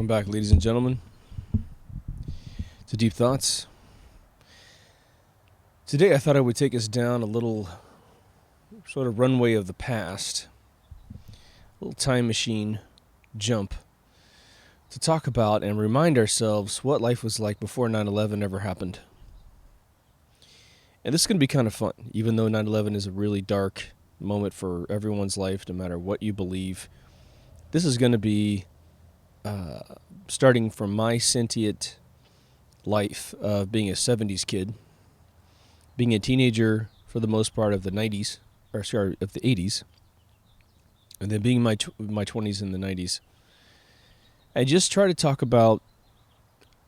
back, ladies and gentlemen, to Deep Thoughts. Today I thought I would take us down a little sort of runway of the past, a little time machine jump, to talk about and remind ourselves what life was like before 9/11 ever happened. And this is going to be kind of fun, even though 9/11 is a really dark moment for everyone's life, no matter what you believe. This is going to be starting from my sentient life of being a 70s kid, being a teenager for the most part of the 90s, or sorry, of the 80s, and then being my 20s in the 90s. I just try to talk about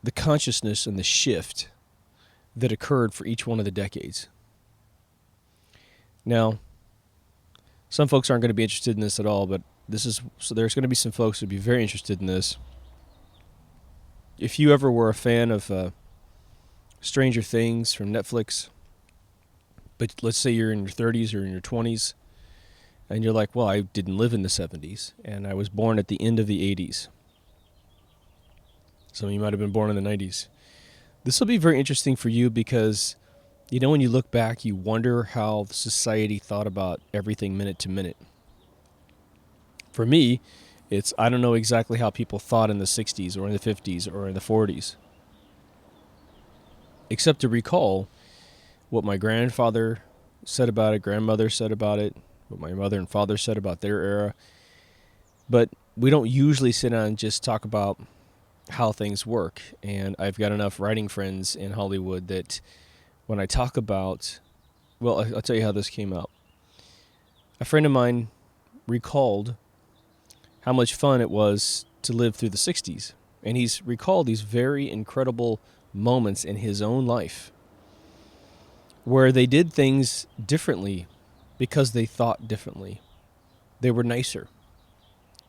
the consciousness and the shift that occurred for each one of the decades. Now, some folks aren't going to be interested in this at all, but there's going to be some folks who'd be very interested in this. If you ever were a fan of Stranger Things from Netflix, but let's say you're in your 30s or in your 20s, and you're like, well, I didn't live in the 70s, and I was born at the end of the 80s. Some of you might have been born in the 90s. This will be very interesting for you because, when you look back, you wonder how society thought about everything minute to minute. For me, I don't know exactly how people thought in the 60s or in the 50s or in the 40s, except to recall what my grandfather said about it, grandmother said about it, what my mother and father said about their era. But we don't usually sit down and just talk about how things work. And I've got enough writing friends in Hollywood that when I talk about, well, I'll tell you how this came out. A friend of mine recalled how much fun it was to live through the 60s. And he's recalled these very incredible moments in his own life where they did things differently because they thought differently. They were nicer.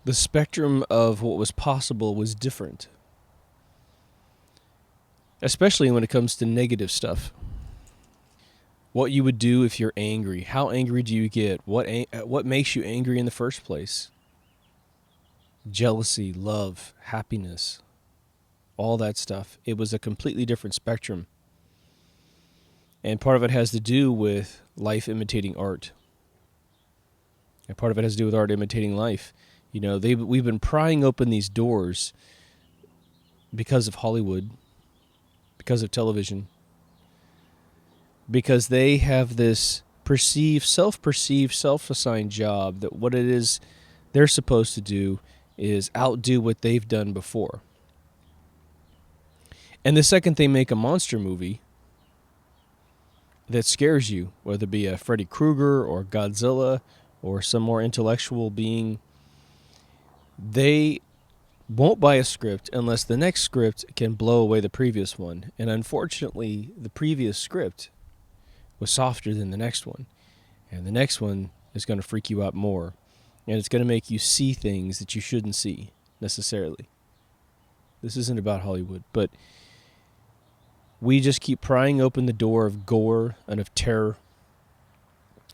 The spectrum of what was possible was different, especially when it comes to negative stuff. What you would do if you're angry. How angry do you get? What makes you angry in the first place? Jealousy, love, happiness, all that stuff. It was a completely different spectrum. And part of it has to do with life imitating art. And part of it has to do with art imitating life. We've been prying open these doors because of Hollywood, because of television, because they have this self-perceived, self-assigned job that what it is they're supposed to do is outdo what they've done before. And the second they make a monster movie that scares you, whether it be a Freddy Krueger or Godzilla or some more intellectual being, they won't buy a script unless the next script can blow away the previous one. And unfortunately, the previous script was softer than the next one. And the next one is going to freak you out more. And it's going to make you see things that you shouldn't see, necessarily. This isn't about Hollywood, but we just keep prying open the door of gore and of terror.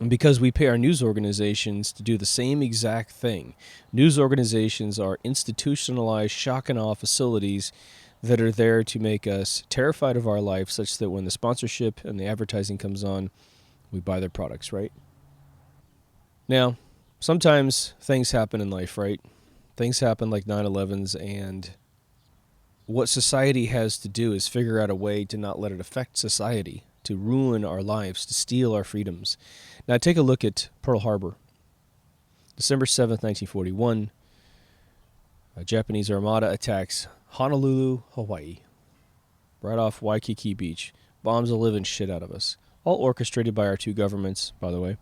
And because we pay our news organizations to do the same exact thing. News organizations are institutionalized shock and awe facilities that are there to make us terrified of our life, such that when the sponsorship and the advertising comes on, we buy their products, right? Now, sometimes things happen in life, right? Things happen like 9/11s, and what society has to do is figure out a way to not let it affect society, to ruin our lives, to steal our freedoms. Now, take a look at Pearl Harbor. December 7th, 1941, a Japanese armada attacks Honolulu, Hawaii, right off Waikiki Beach. Bombs the living shit out of us. All orchestrated by our two governments, by the way.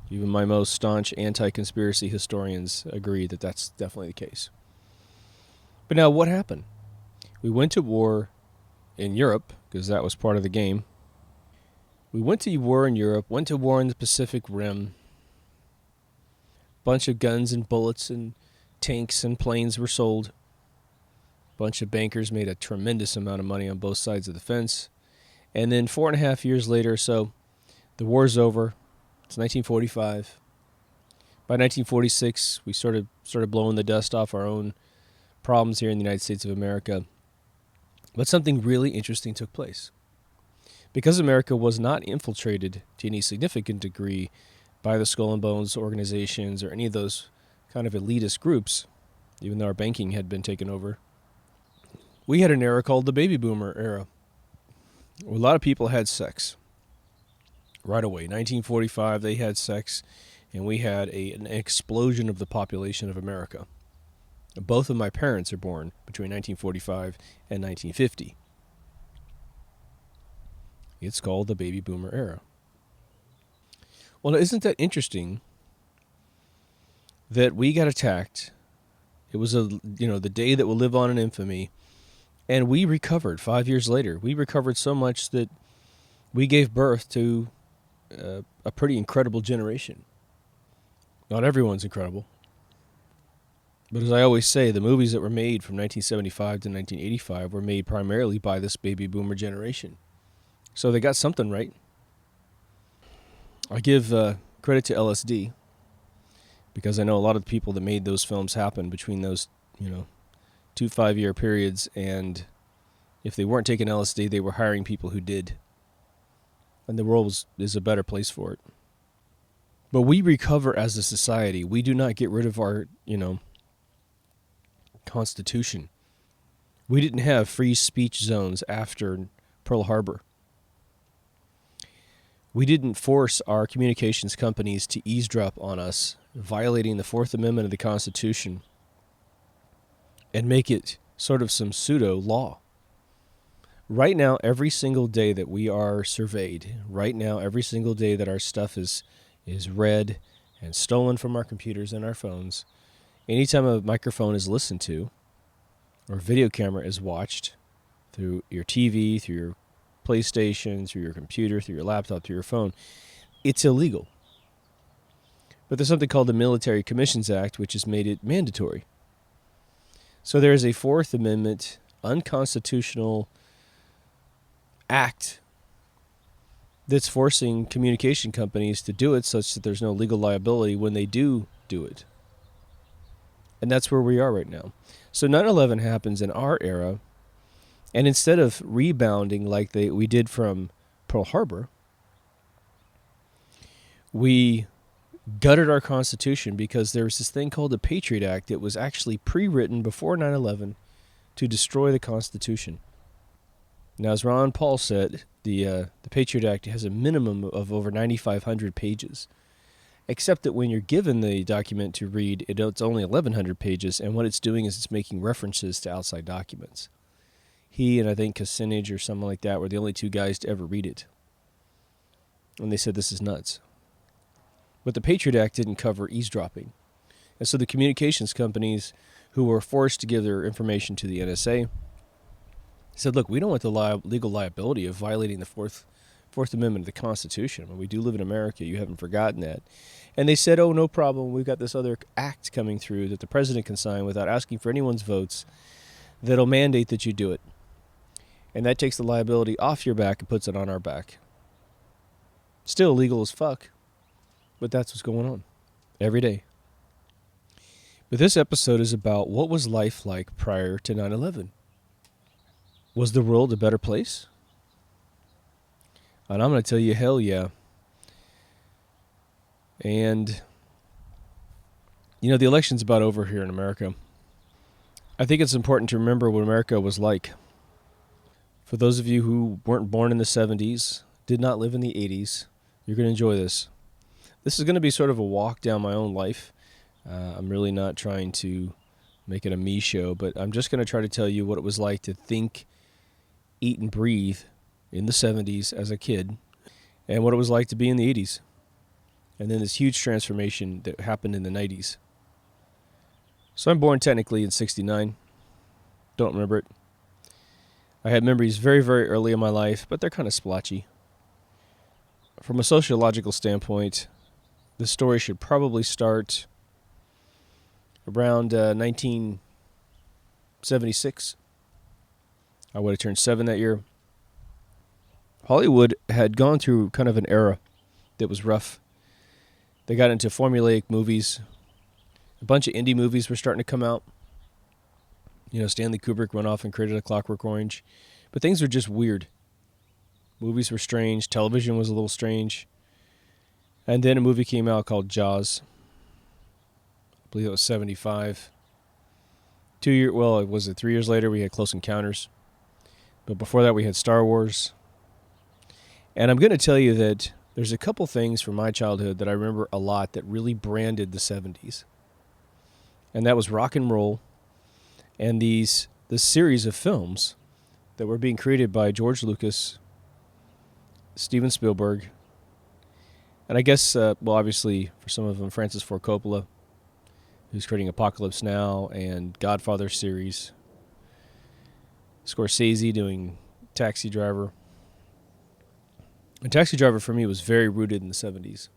Even my most staunch anti-conspiracy historians agree that that's definitely the case. But now, what happened? We went to war in Europe, because that was part of the game. We went to war in Europe, went to war in the Pacific Rim. Bunch of guns and bullets and tanks and planes were sold. Bunch of bankers made a tremendous amount of money on both sides of the fence. And then 4.5 years later or so, the war's over. It's 1945. By 1946, we started blowing the dust off our own problems here in the United States of America. But something really interesting took place. Because America was not infiltrated to any significant degree by the Skull and Bones organizations or any of those kind of elitist groups, even though our banking had been taken over, we had an era called the baby boomer era, where a lot of people had sex right away. 1945, they had sex, and we had an explosion of the population of America. Both of my parents are born between 1945 and 1950. It's called the baby boomer era. Well, isn't that interesting that we got attacked? It was the day that will live on in infamy, and we recovered 5 years later. We recovered so much that we gave birth to a pretty incredible generation. Not everyone's incredible. But as I always say, the movies that were made from 1975 to 1985 were made primarily by this baby boomer generation. So they got something right. I give credit to LSD, because I know a lot of the people that made those films happen between those, 2 5-year periods, and if they weren't taking LSD, they were hiring people who did. And the world is a better place for it. But we recover as a society. We do not get rid of our, Constitution. We didn't have free speech zones after Pearl Harbor. We didn't force our communications companies to eavesdrop on us, violating the Fourth Amendment of the Constitution, and make it sort of some pseudo law. Right now, every single day that we are surveyed, right now, every single day that our stuff is read and stolen from our computers and our phones, anytime a microphone is listened to or a video camera is watched through your TV, through your PlayStation, through your computer, through your laptop, through your phone, it's illegal. But there's something called the Military Commissions Act, which has made it mandatory. So there is a Fourth Amendment unconstitutional act that's forcing communication companies to do it such that there's no legal liability when they do it. And that's where we are right now. So 9/11 happens in our era, and instead of rebounding like we did from Pearl Harbor, we gutted our Constitution because there was this thing called the Patriot Act. It was actually pre-written before 9/11 to destroy the Constitution. Now, as Ron Paul said, the Patriot Act has a minimum of over 9,500 pages, except that when you're given the document to read, it's only 1,100 pages, and what it's doing is it's making references to outside documents. He and I think Kucinich or someone like that were the only two guys to ever read it. And they said, this is nuts. But the Patriot Act didn't cover eavesdropping. And so the communications companies who were forced to give their information to the NSA said, look, we don't want the legal liability of violating the Fourth Amendment of the Constitution. When we do live in America, you haven't forgotten that. And they said, oh, no problem. We've got this other act coming through that the president can sign without asking for anyone's votes that'll mandate that you do it. And that takes the liability off your back and puts it on our back. Still illegal as fuck, but that's what's going on every day. But this episode is about what was life like prior to 9/11. Was the world a better place? And I'm going to tell you, hell yeah. And, the election's about over here in America. I think it's important to remember what America was like. For those of you who weren't born in the 70s, did not live in the 80s, you're going to enjoy this. This is going to be sort of a walk down my own life. I'm really not trying to make it a me show, but I'm just going to try to tell you what it was like to think, eat, and breathe in the 70s as a kid, and what it was like to be in the 80s. And then this huge transformation that happened in the 90s. So I'm born technically in 69. Don't remember it. I had memories very, very early in my life, but they're kind of splotchy. From a sociological standpoint, the story should probably start around 1976. I would have turned 7 that year. Hollywood had gone through kind of an era that was rough. They got into formulaic movies. A bunch of indie movies were starting to come out. Stanley Kubrick went off and created A Clockwork Orange. But things were just weird. Movies were strange. Television was a little strange. And then a movie came out called Jaws. I believe it was 75. 3 years later we had Close Encounters. But before that we had Star Wars. And I'm going to tell you that there's a couple things from my childhood that I remember a lot that really branded the 70s. And that was rock and roll and this series of films that were being created by George Lucas, Steven Spielberg, and I guess, obviously for some of them, Francis Ford Coppola, who's creating Apocalypse Now and Godfather series. Scorsese doing Taxi Driver. And Taxi Driver for me was very rooted in the 70s.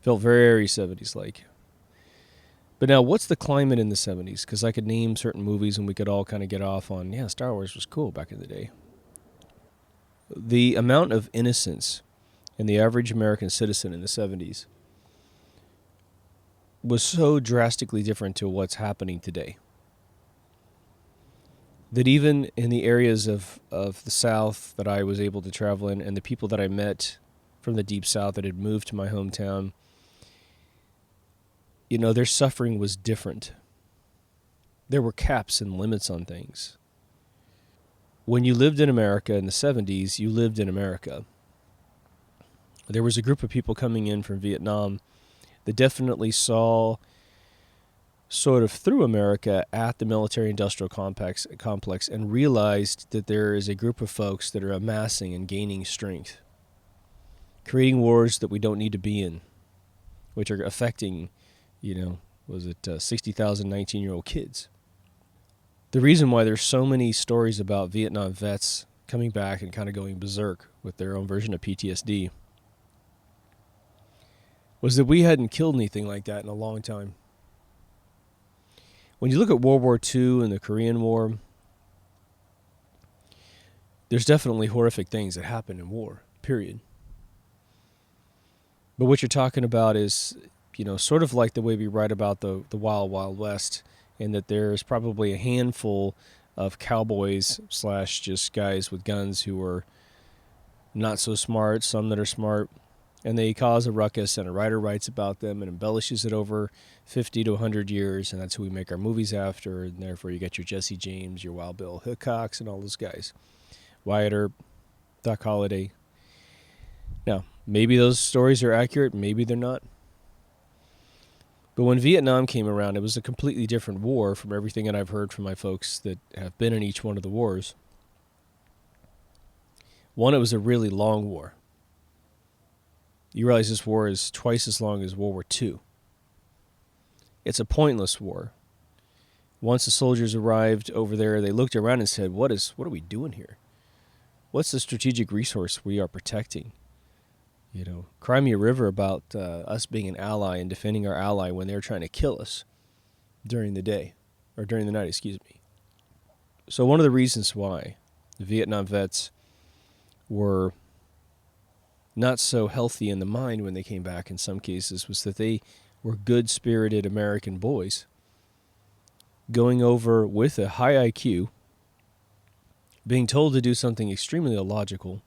Felt very 70s-like. But now, what's the climate in the 70s? Because I could name certain movies and we could all kind of get off on, Star Wars was cool back in the day. The amount of innocence in the average American citizen in the 70s was so drastically different to what's happening today. That even in the areas of the South that I was able to travel in and the people that I met from the Deep South that had moved to my hometown, their suffering was different. There were caps and limits on things. When you lived in America in the 70s, you lived in America. There was a group of people coming in from Vietnam that definitely saw sort of through America at the military-industrial complex and realized that there is a group of folks that are amassing and gaining strength, creating wars that we don't need to be in, which are affecting, 60,000 19-year-old kids. The reason why there's so many stories about Vietnam vets coming back and kind of going berserk with their own version of PTSD was that we hadn't killed anything like that in a long time. When you look at World War II and the Korean War, there's definitely horrific things that happen in war, period. But what you're talking about is, sort of like the way we write about the Wild Wild West, in that there's probably a handful of cowboys / just guys with guns who are not so smart, some that are smart, and they cause a ruckus, and a writer writes about them and embellishes it over 50 to 100 years, and that's who we make our movies after, and therefore you get your Jesse James, your Wild Bill Hickox, and all those guys. Wyatt Earp, Doc Holliday. Now, maybe those stories are accurate, maybe they're not. But when Vietnam came around, it was a completely different war from everything that I've heard from my folks that have been in each one of the wars. One, it was a really long war. You realize this war is twice as long as World War II. It's a pointless war. Once the soldiers arrived over there, they looked around and said, what are we doing here? What's the strategic resource we are protecting? Crimea River about us being an ally and defending our ally when they're trying to kill us during the night, excuse me. So one of the reasons why the Vietnam vets were not so healthy in the mind when they came back in some cases was that they were good-spirited American boys going over with a high IQ, being told to do something extremely illogical,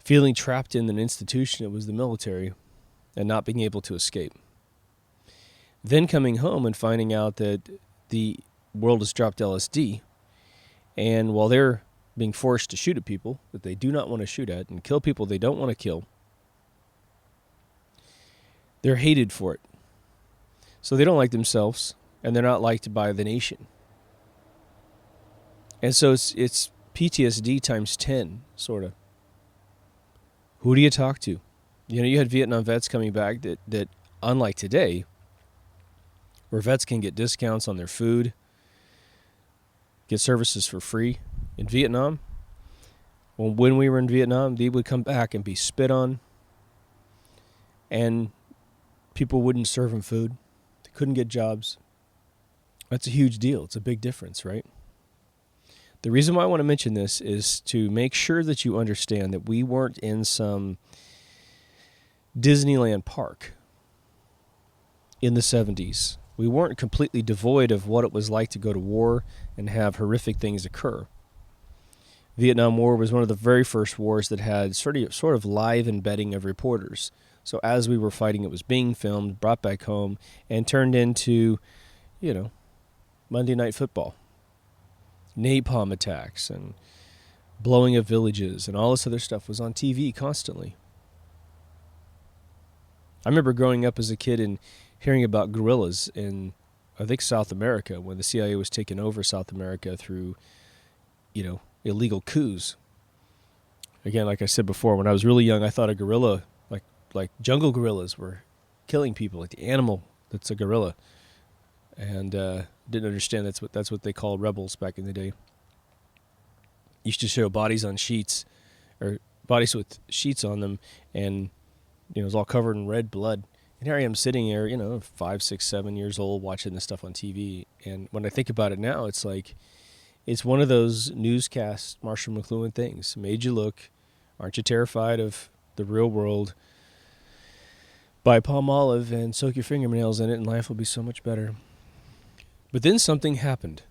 feeling trapped in an institution that was the military, and not being able to escape. Then coming home and finding out that the world has dropped LSD, and while they're being forced to shoot at people that they do not want to shoot at and kill people they don't want to kill, they're hated for it. So they don't like themselves, and they're not liked by the nation. And so it's PTSD times 10, sort of. Who do you talk to? You had Vietnam vets coming back that unlike today, where vets can get discounts on their food, get services for free. In Vietnam, when we were in Vietnam, they would come back and be spit on, and people wouldn't serve them food. They couldn't get jobs. That's a huge deal. It's a big difference, right? The reason why I want to mention this is to make sure that you understand that we weren't in some Disneyland park in the 70s We weren't completely devoid of what it was like to go to war and have horrific things occur. Vietnam War was one of the very first wars that had sort of live embedding of reporters. So as we were fighting, it was being filmed, brought back home, and turned into, Monday Night Football. Napalm attacks and blowing of villages and all this other stuff was on TV constantly. I remember growing up as a kid and hearing about guerrillas in, I think, South America when the CIA was taking over South America through, illegal coups. Again, like I said before, when I was really young, I thought a guerrilla, like jungle gorillas, were killing people, like the animal that's a gorilla, and didn't understand that's what they called rebels back in the day. Used to show bodies on sheets, or bodies with sheets on them, and it was all covered in red blood. And here I am sitting there, 5, 6, 7 years old, watching this stuff on TV. And when I think about it now, it's like, it's one of those newscast Marshall McLuhan things. Made you look. Aren't you terrified of the real world? Buy palm olive and soak your fingernails in it, and life will be so much better. But then something happened.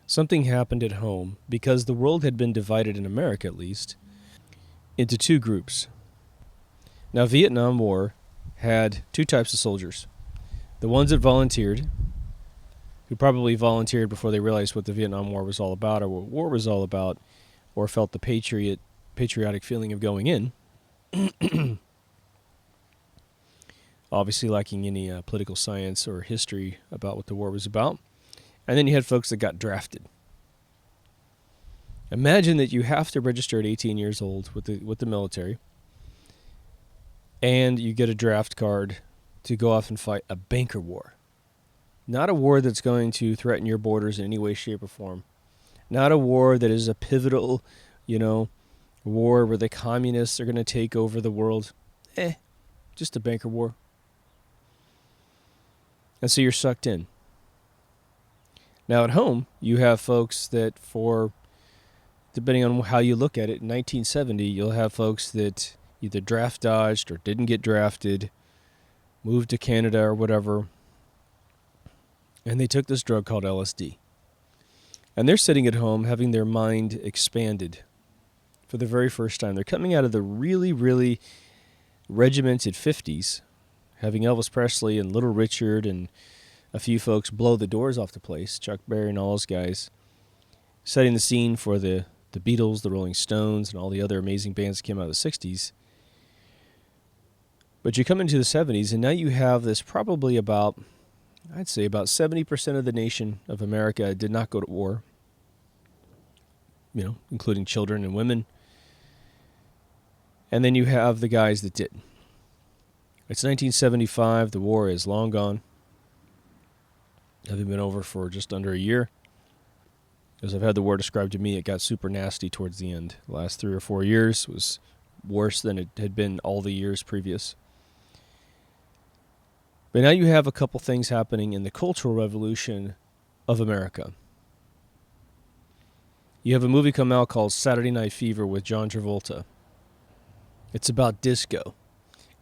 Something happened at home, because the world had been divided, in America at least, into two groups. Now, Vietnam War had two types of soldiers. The ones that volunteered, who probably volunteered before they realized what the Vietnam War was all about, or what war was all about, or felt the patriotic feeling of going in. Obviously lacking any political science or history about what the war was about. And then you had folks that got drafted. Imagine that you have to register at 18 years old with the military, and you get a draft card to go off and fight a banker war. Not a war that's going to threaten your borders in any way, shape, or form. Not a war that is a pivotal, war where the communists are going to take over the world. Just a banker war. And so you're sucked in. Now at home, you have folks that depending on how you look at it, in 1970, you'll have folks that either draft dodged or didn't get drafted, moved to Canada or whatever, and they took this drug called LSD. And they're sitting at home having their mind expanded for the very first time. They're coming out of the really, really regimented 50s, having Elvis Presley and Little Richard and a few folks blow the doors off the place, Chuck Berry and all those guys, setting the scene for the Beatles, the Rolling Stones, and all the other amazing bands that came out of the 60s. But you come into the 70s, and now you have this probably about 70% of the nation of America did not go to war, including children and women. And then you have the guys that did. It's 1975. The war is long gone. Having been over for just under a year. As I've had the war described to me, it got super nasty towards the end. The last 3 or 4 years was worse than it had been all the years previous. But now you have a couple things happening in the cultural revolution of America. You have a movie come out called Saturday Night Fever with John Travolta. It's about disco.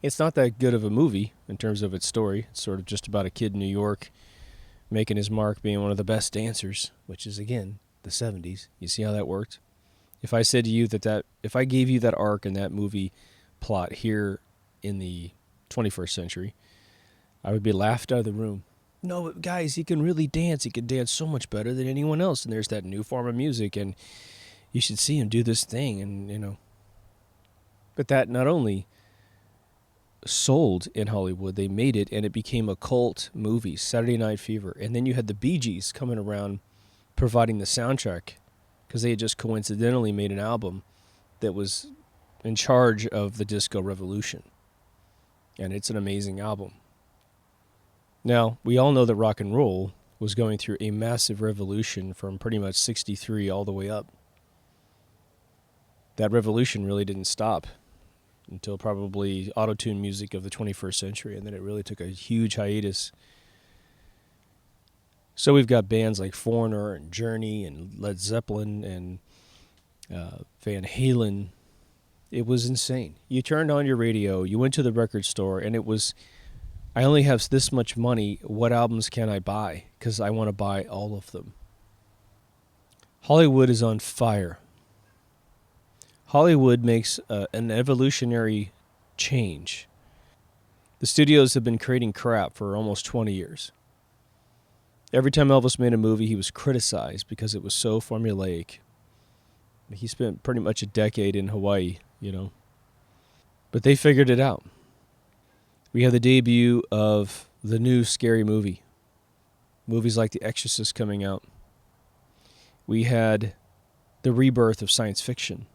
It's not that good of a movie in terms of its story. It's sort of just about a kid in New York making his mark, being one of the best dancers, which is, again, the 70s. You see how that worked? If I said to you if I gave you that arc and that movie plot here in the 21st century, I would be laughed out of the room. No, guys, he can really dance. He can dance so much better than anyone else. And there's that new form of music, and you should see him do this thing. And, But that not only sold in Hollywood, they made it, and it became a cult movie, Saturday Night Fever. And then you had the Bee Gees coming around providing the soundtrack, because they had just coincidentally made an album that was in charge of the disco revolution. And it's an amazing album. Now, we all know that rock and roll was going through a massive revolution from pretty much 63 all the way up. That revolution really didn't stop until probably auto-tune music of the 21st century, and then it really took a huge hiatus. So we've got bands like Foreigner and Journey and Led Zeppelin and Van Halen. It was insane. You turned on your radio, you went to the record store, and it was I only have this much money. What albums can I buy? Because I want to buy all of them. Hollywood is on fire. Hollywood makes an evolutionary change. The studios have been creating crap for almost 20 years. Every time Elvis made a movie, he was criticized because it was so formulaic. He spent pretty much a decade in Hawaii, But they figured it out. We have the debut of the new scary movie. Movies like The Exorcist coming out. We had the rebirth of science fiction.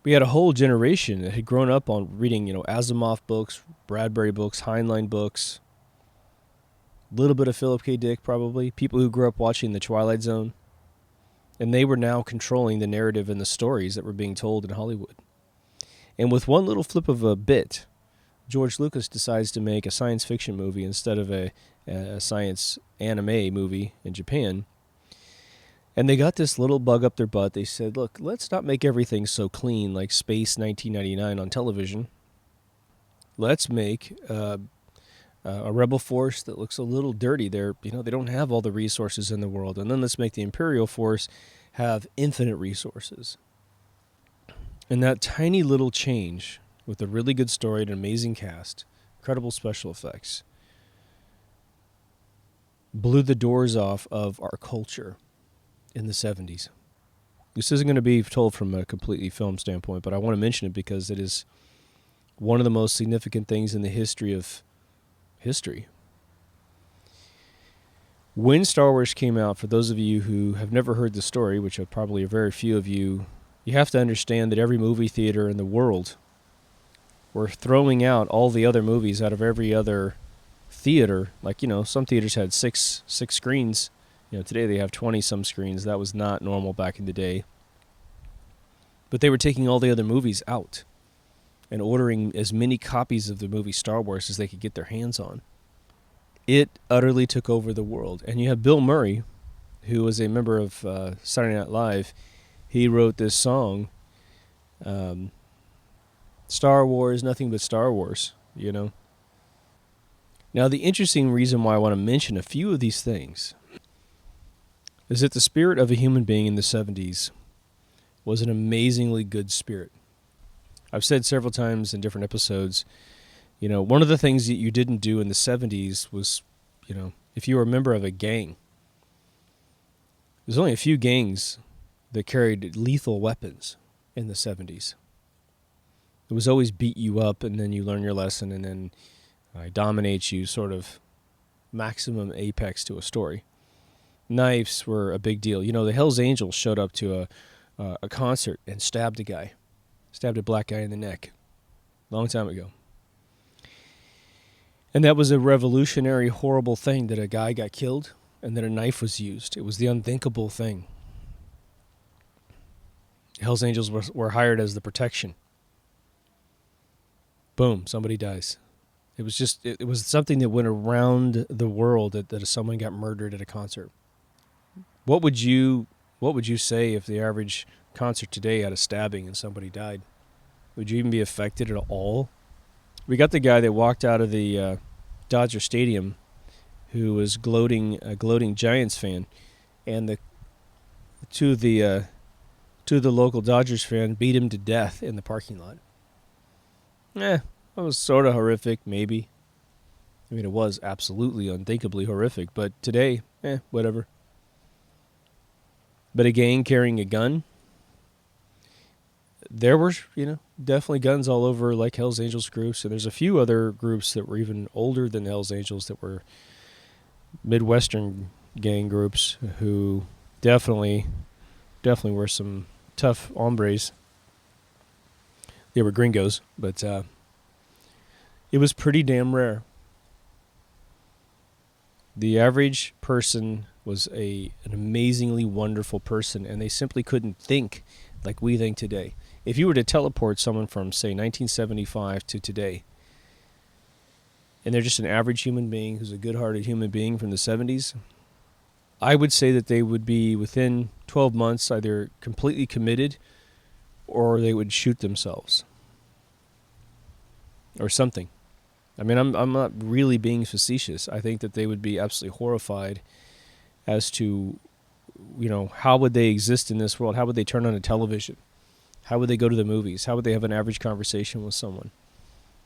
We had a whole generation that had grown up on reading, Asimov books, Bradbury books, Heinlein books, a little bit of Philip K. Dick probably, people who grew up watching The Twilight Zone. And they were now controlling the narrative and the stories that were being told in Hollywood. And with one little flip of a bit, George Lucas decides to make a science fiction movie instead of a science anime movie in Japan. And they got this little bug up their butt. They said, look, let's not make everything so clean like Space 1999 on television. Let's make a rebel force that looks a little dirty. They don't have all the resources in the world. And then let's make the Imperial force have infinite resources. And that tiny little change with a really good story and an amazing cast, incredible special effects, blew the doors off of our culture in the 70s. This isn't going to be told from a completely film standpoint, but I want to mention it because it is one of the most significant things in the history of history. When Star Wars came out, for those of you who have never heard the story, which are probably very few of you, you have to understand that every movie theater in the world were throwing out all the other movies out of every other theater. Like, some theaters had six screens. Today they have 20-some screens. That was not normal back in the day. But they were taking all the other movies out and ordering as many copies of the movie Star Wars as they could get their hands on. It utterly took over the world. And you have Bill Murray, who was a member of Saturday Night Live. He wrote this song, Star Wars, nothing but Star Wars, Now, the interesting reason why I want to mention a few of these things is that the spirit of a human being in the 70s was an amazingly good spirit. I've said several times in different episodes, one of the things that you didn't do in the 70s was, if you were a member of a gang, there's only a few gangs that carried lethal weapons in the 70s. It was always beat you up and then you learn your lesson and then dominate you, sort of maximum apex to a story. Knives were a big deal. The Hells Angels showed up to a concert and stabbed a black guy in the neck a long time ago. And that was a revolutionary, horrible thing, that a guy got killed and that a knife was used. It was the unthinkable thing. Hells Angels were hired as the protection. Boom, somebody dies. It was something that went around the world that someone got murdered at a concert. What would you say if the average concert today had a stabbing and somebody died? Would you even be affected at all? We got the guy that walked out of the Dodger Stadium who was a gloating Giants fan, and to the local Dodgers fan beat him to death in the parking lot. That was sort of horrific, maybe. I mean, it was absolutely unthinkably horrific, but today, whatever. But a gang carrying a gun, there were, definitely guns all over, like Hells Angels groups, and there's a few other groups that were even older than the Hells Angels that were Midwestern gang groups who definitely were some tough hombres. They were gringos, but it was pretty damn rare. The average person was an amazingly wonderful person, and they simply couldn't think like we think today. If you were to teleport someone from, say, 1975 to today, and they're just an average human being who's a good-hearted human being from the 70s, I would say that they would be, within 12 months, either completely committed or they would shoot themselves or something. I mean, I'm not really being facetious. I think that they would be absolutely horrified as to, how would they exist in this world? How would they turn on a television? How would they go to the movies? How would they have an average conversation with someone?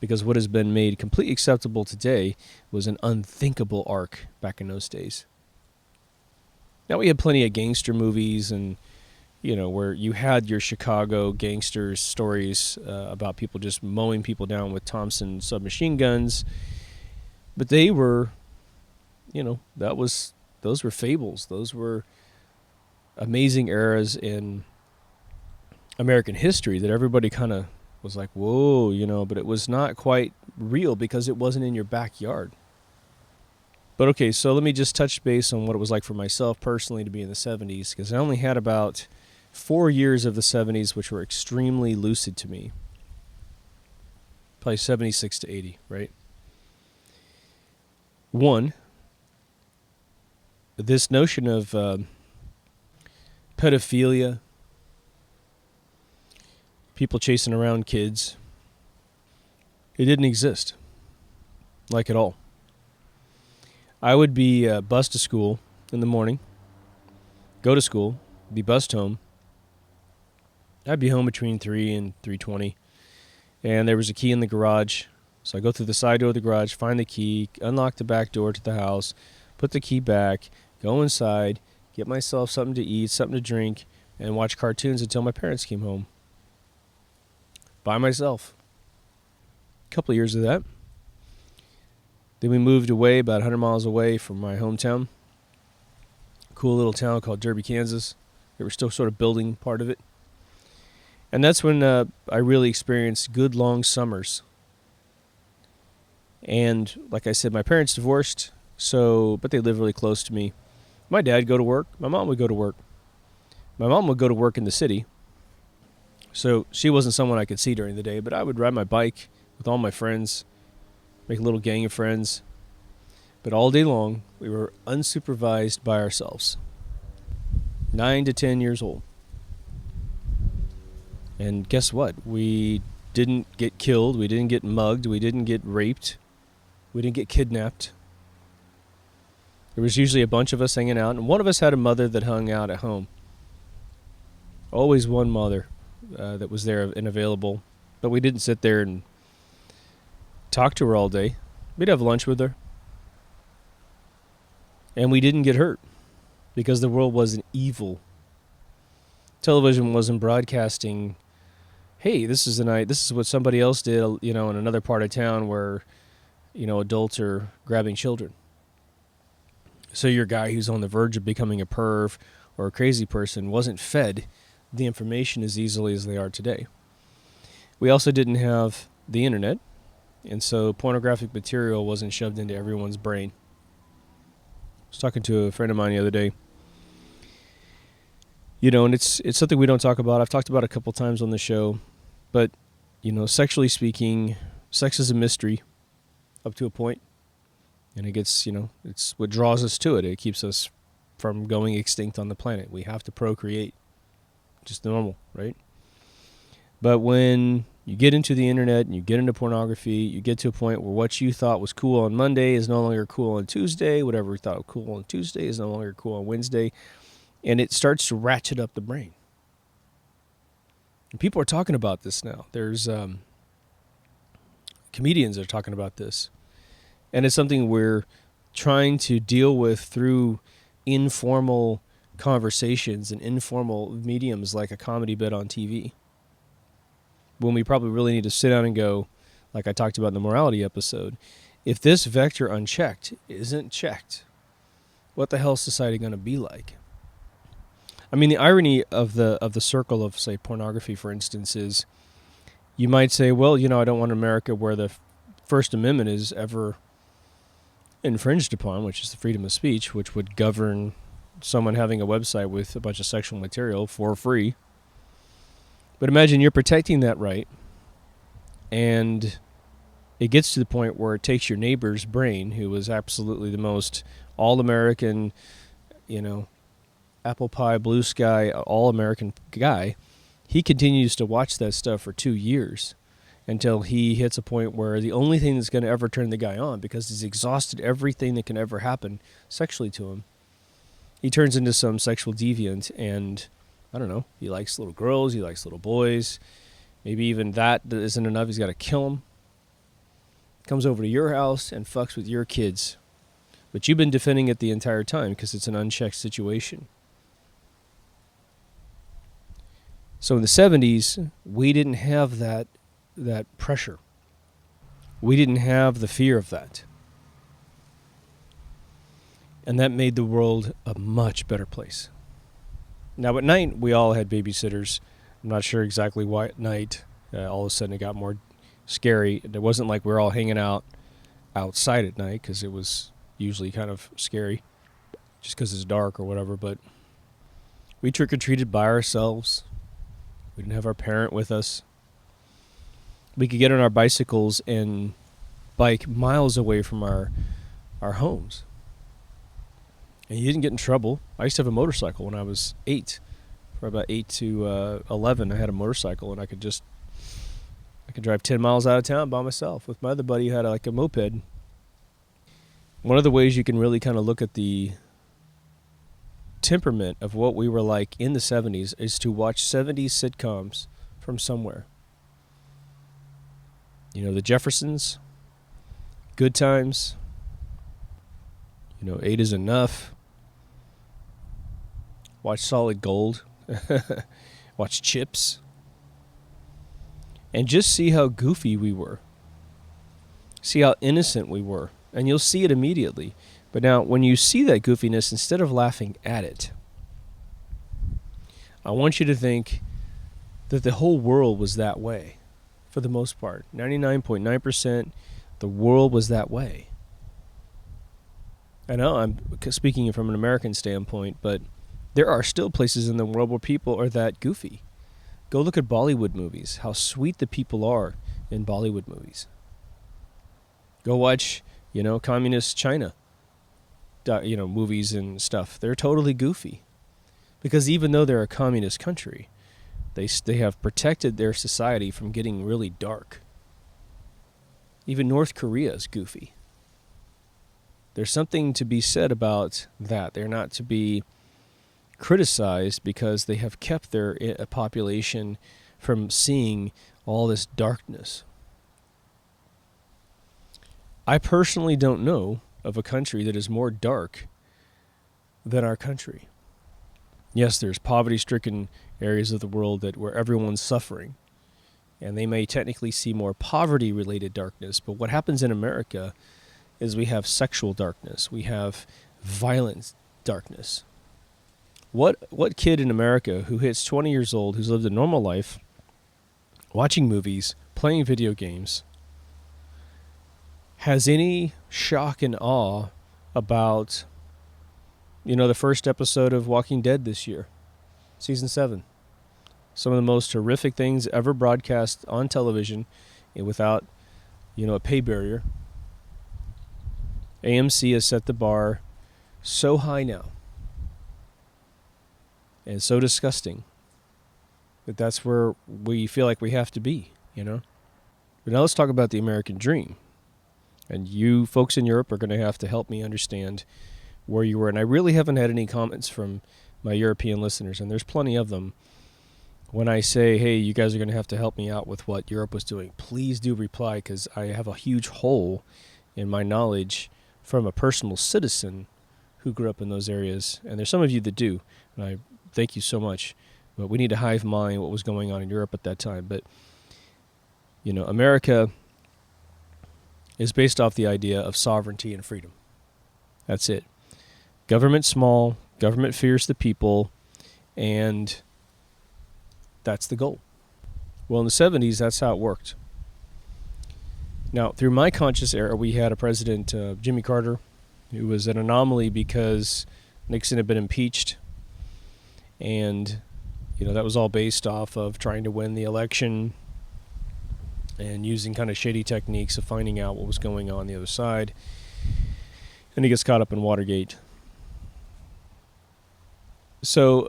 Because what has been made completely acceptable today was an unthinkable arc back in those days. Now, we had plenty of gangster movies and, where you had your Chicago gangsters stories about people just mowing people down with Thompson submachine guns. But they were, those were fables. Those were amazing eras in American history that everybody kind of was like, whoa, but it was not quite real because it wasn't in your backyard. But okay, so let me just touch base on what it was like for myself personally to be in the 70s, because I only had about 4 years of the 70s which were extremely lucid to me. Probably 76 to 80, right? One, this notion of pedophilia, people chasing around kids, it didn't exist, like at all. I would be bused to school in the morning, go to school, be bused home. I'd be home between 3 and 3:20, and there was a key in the garage. So I go through the side door of the garage, find the key, unlock the back door to the house, put the key back, go inside, get myself something to eat, something to drink, and watch cartoons until my parents came home. By myself. A couple of years of that. Then we moved away about 100 miles away from my hometown. Cool little town called Derby, Kansas. They were still sort of building part of it. And that's when I really experienced good long summers. And like I said, my parents divorced, but they lived really close to me. My dad would go to work. My mom would go to work. My mom would go to work in the city. So she wasn't someone I could see during the day, but I would ride my bike with all my friends, make a little gang of friends. But all day long, we were unsupervised by ourselves. 9 to 10 years old. And guess what? We didn't get killed. We didn't get mugged. We didn't get raped. We didn't get kidnapped. There was usually a bunch of us hanging out, and one of us had a mother that hung out at home. Always one mother that was there and available. But we didn't sit there and talk to her all day. We'd have lunch with her. And we didn't get hurt because the world wasn't evil. Television wasn't broadcasting, hey, this is what somebody else did, in another part of town where, adults are grabbing children. So your guy who's on the verge of becoming a perv or a crazy person wasn't fed the information as easily as they are today. We also didn't have the internet, and so pornographic material wasn't shoved into everyone's brain. I was talking to a friend of mine the other day. And it's something we don't talk about. I've talked about it a couple times on the show. But, sexually speaking, sex is a mystery up to a point. And it gets, it's what draws us to it. It keeps us from going extinct on the planet. We have to procreate. Just normal, right? But when you get into the internet and you get into pornography, you get to a point where what you thought was cool on Monday is no longer cool on Tuesday. Whatever you thought was cool on Tuesday is no longer cool on Wednesday. And it starts to ratchet up the brain. And people are talking about this now. There's comedians that are talking about this. And it's something we're trying to deal with through informal conversations and informal mediums like a comedy bit on TV. When we probably really need to sit down and go, like I talked about in the morality episode, if this vector unchecked isn't checked, what the hell is society going to be like? I mean, the irony of the circle of, say, pornography, for instance, is you might say, well, I don't want America where the First Amendment is ever infringed upon, which is the freedom of speech, which would govern someone having a website with a bunch of sexual material for free. But imagine you're protecting that right, and it gets to the point where it takes your neighbor's brain, who was absolutely the most all-American, apple pie, blue sky, all-American guy. He continues to watch that stuff for 2 years, until he hits a point where the only thing that's going to ever turn the guy on, because he's exhausted everything that can ever happen sexually to him, he turns into some sexual deviant, and I don't know, he likes little girls, he likes little boys. Maybe even that isn't enough, he's got to kill them. Comes over to your house and fucks with your kids. But you've been defending it the entire time because it's an unchecked situation. So in the 70s, we didn't have that pressure. We didn't have the fear of that. And that made the world a much better place. Now at night, we all had babysitters. I'm not sure exactly why at night. All of a sudden it got more scary. It wasn't like we were all hanging out outside at night, because it was usually kind of scary just because it's dark or whatever. But we trick-or-treated by ourselves. We didn't have our parent with us. We could get on our bicycles and bike miles away from our homes. And you didn't get in trouble. I used to have a motorcycle when I was 8. For about 8 to 11, I had a motorcycle, and I could drive 10 miles out of town by myself. With my other buddy who had like a moped. One of the ways you can really kind of look at the temperament of what we were like in the 70s is to watch 70s sitcoms from somewhere. You know, the Jeffersons, Good Times, 8 is Enough. Watch Solid Gold. Watch Chips. And just see how goofy we were. See how innocent we were. And you'll see it immediately. But now, when you see that goofiness, instead of laughing at it, I want you to think that the whole world was that way, for the most part. 99.9%, the world was that way. I know I'm speaking from an American standpoint, but there are still places in the world where people are that goofy. Go look at Bollywood movies, how sweet the people are in Bollywood movies. Go watch, communist China, movies and stuff. They're totally goofy. Because even though they're a communist country, they have protected their society from getting really dark. Even North Korea is goofy. There's something to be said about that. They're not to be criticized because they have kept their population from seeing all this darkness. I personally don't know of a country that is more dark than our country. Yes, there's poverty-stricken areas of the world where everyone's suffering, and they may technically see more poverty-related darkness, but what happens in America is we have sexual darkness, we have violent darkness. What kid in America who hits 20 years old, who's lived a normal life, watching movies, playing video games, has any shock and awe about, the first episode of Walking Dead this year, season 7? Some of the most horrific things ever broadcast on television without, a pay barrier. AMC has set the bar so high now and so disgusting that that's where we feel like we have to be, But now let's talk about the American dream. And you folks in Europe are going to have to help me understand where you were. And I really haven't had any comments from my European listeners, and there's plenty of them. When I say, hey, you guys are going to have to help me out with what Europe was doing, please do reply, because I have a huge hole in my knowledge from a personal citizen who grew up in those areas. And there's some of you that do, and I thank you so much. But we need to hive mind what was going on in Europe at that time. But, America is based off the idea of sovereignty and freedom. That's it. Government small, government fears the people, and that's the goal. Well, in the 70s, that's how it worked. Now, through my conscious era, we had a president, Jimmy Carter, who was an anomaly because Nixon had been impeached, and that was all based off of trying to win the election and using kind of shady techniques of finding out what was going on the other side. And he gets caught up in Watergate. So,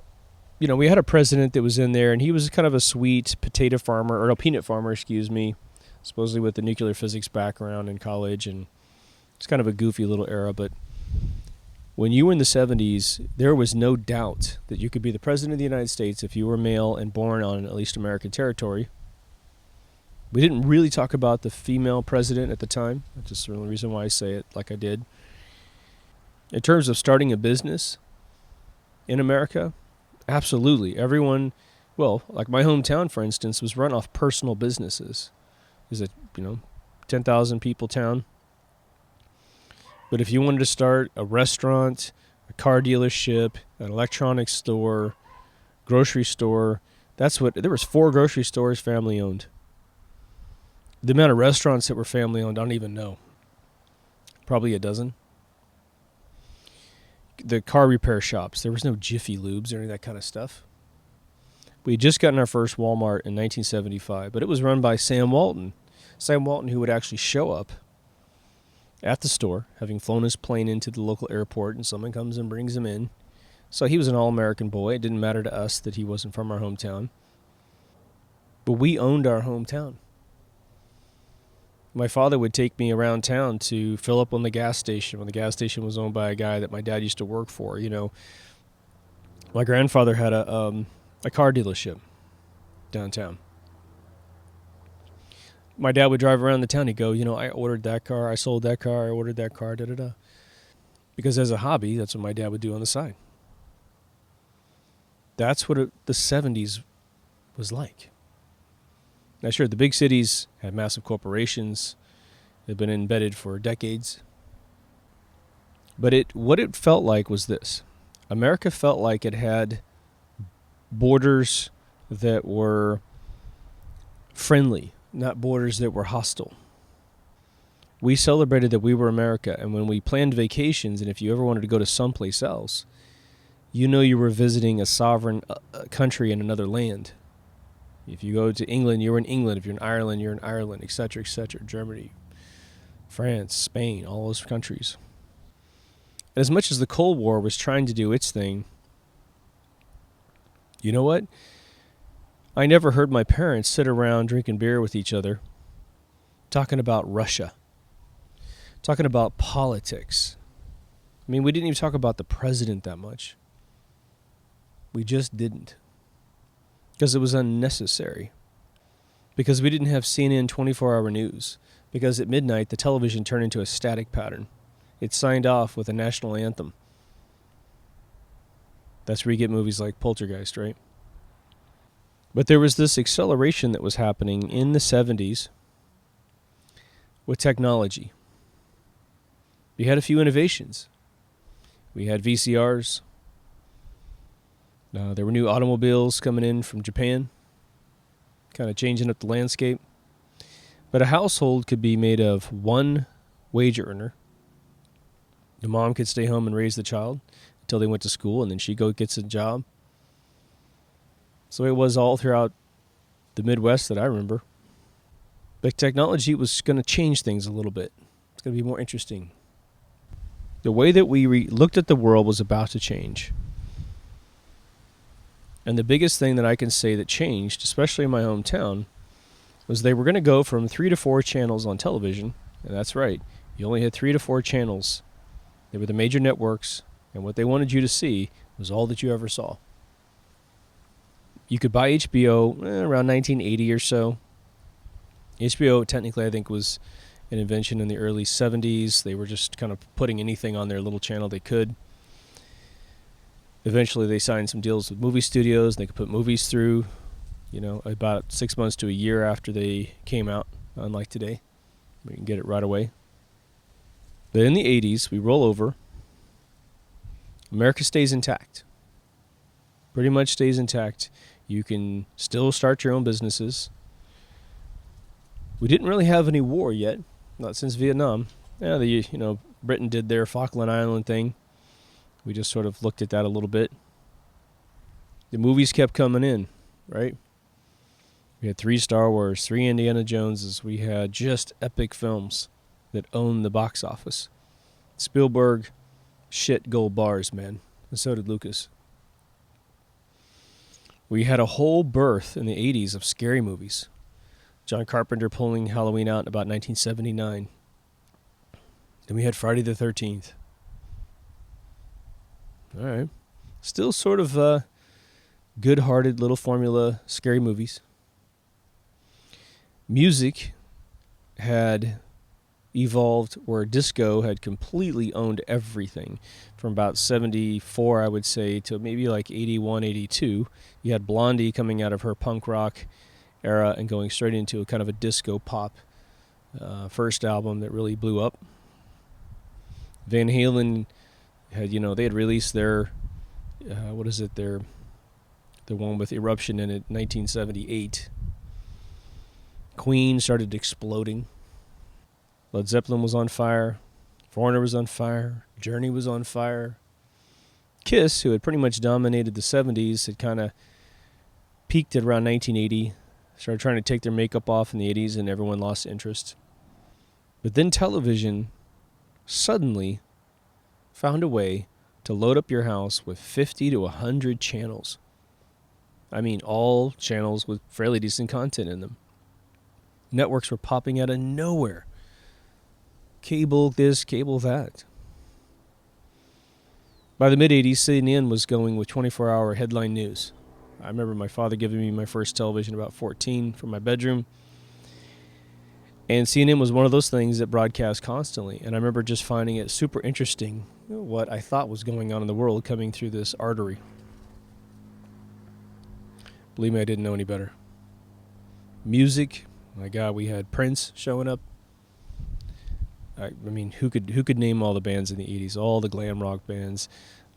we had a president that was in there, and he was kind of a sweet peanut farmer, supposedly with the nuclear physics background in college, and it's kind of a goofy little era. But when you were in the 70s, there was no doubt that you could be the president of the United States if you were male and born on at least American territory. We didn't really talk about the female president at the time. That's just the only reason why I say it like I did. In terms of starting a business in America, absolutely. Everyone, well, like my hometown, for instance, was run off personal businesses. Is a 10,000 people town. But if you wanted to start a restaurant, a car dealership, an electronics store, grocery store, there was 4 grocery stores family owned. The amount of restaurants that were family owned, I don't even know. Probably a dozen. The car repair shops, there was no Jiffy Lubes or any of that kind of stuff. We had just gotten our first Walmart in 1975, but it was run by Sam Walton. Sam Walton, who would actually show up at the store, having flown his plane into the local airport, and someone comes and brings him in. So he was an all-American boy. It didn't matter to us that he wasn't from our hometown. But we owned our hometown. My father would take me around town to fill up on the gas station when the gas station was owned by a guy that my dad used to work for. My grandfather had a car dealership downtown. My dad would drive around the town. He'd go, I ordered that car, I sold that car, I ordered that car, da-da-da. Because as a hobby, that's what my dad would do on the side. That's what the 70s was like. Now, sure, the big cities had massive corporations. They've been embedded for decades. But what it felt like was this. America felt like it had borders that were friendly, not borders that were hostile. We celebrated that we were America, and when we planned vacations, and if you ever wanted to go to someplace else, you were visiting a sovereign country in another land. If you go to England, you're in England. If you're in Ireland, you're in Ireland, etc., etc. Germany, France, Spain, all those countries. And as much as the Cold War was trying to do its thing, you know what? I never heard my parents sit around drinking beer with each other, talking about Russia, talking about politics. I mean, we didn't even talk about the president that much. We just didn't. Because it was unnecessary. Because we didn't have CNN 24-hour news. Because at midnight, the television turned into a static pattern. It signed off with a national anthem. That's where you get movies like Poltergeist, right? But there was this acceleration that was happening in the 70s with technology. We had a few innovations. We had VCRs. There were new automobiles coming in from Japan, kind of changing up the landscape. But a household could be made of one wage earner. The mom could stay home and raise the child until they went to school, and then she gets a job. So it was all throughout the Midwest that I remember. But technology was going to change things a little bit. It's going to be more interesting. The way that we looked at the world was about to change. And the biggest thing that I can say that changed, especially in my hometown, was they were going to go from 3 to 4 channels on television. And that's right. You only had 3 to 4 channels. They were the major networks. And what they wanted you to see was all that you ever saw. You could buy HBO around 1980 or so. HBO technically I think was an invention in the early 70s. They were just kind of putting anything on their little channel they could. Eventually they signed some deals with movie studios. They could put movies through, about 6 months to a year after they came out, unlike today. We can get it right away. But in the 80s, we roll over. America stays intact. Pretty much stays intact. You can still start your own businesses. We didn't really have any war yet, not since Vietnam. Britain did their Falkland Island thing. We just sort of looked at that a little bit. The movies kept coming in, right? We had 3 Star Wars, 3 Indiana Joneses. We had just epic films that owned the box office. Spielberg shit gold bars, man. And so did Lucas. We had a whole birth in the 80s of scary movies. John Carpenter pulling Halloween out in about 1979. Then we had Friday the 13th. All right. Still sort of good-hearted little formula scary movies. Music had evolved where disco had completely owned everything from about 74, I would say, to maybe like 81, 82. You had Blondie coming out of her punk rock era and going straight into a kind of a disco pop first album that really blew up. Van Halen had, they had released their, the one with Eruption in it, 1978. Queen started exploding. Led Zeppelin was on fire. Foreigner was on fire. Journey was on fire. Kiss, who had pretty much dominated the 70s, had kind of peaked at around 1980. Started trying to take their makeup off in the 80s, and everyone lost interest. But then television suddenly found a way to load up your house with 50 to 100 channels. I mean, all channels with fairly decent content in them. Networks were popping out of nowhere. Cable this, cable that. By the mid-'80s, CNN was going with 24-hour headline news. I remember my father giving me my first television about 14 from my bedroom. And CNN was one of those things that broadcast constantly. And I remember just finding it super interesting what I thought was going on in the world coming through this artery. Believe me, I didn't know any better. Music, my God, we had Prince showing up. I mean, who could name all the bands in the 80s? All the glam rock bands,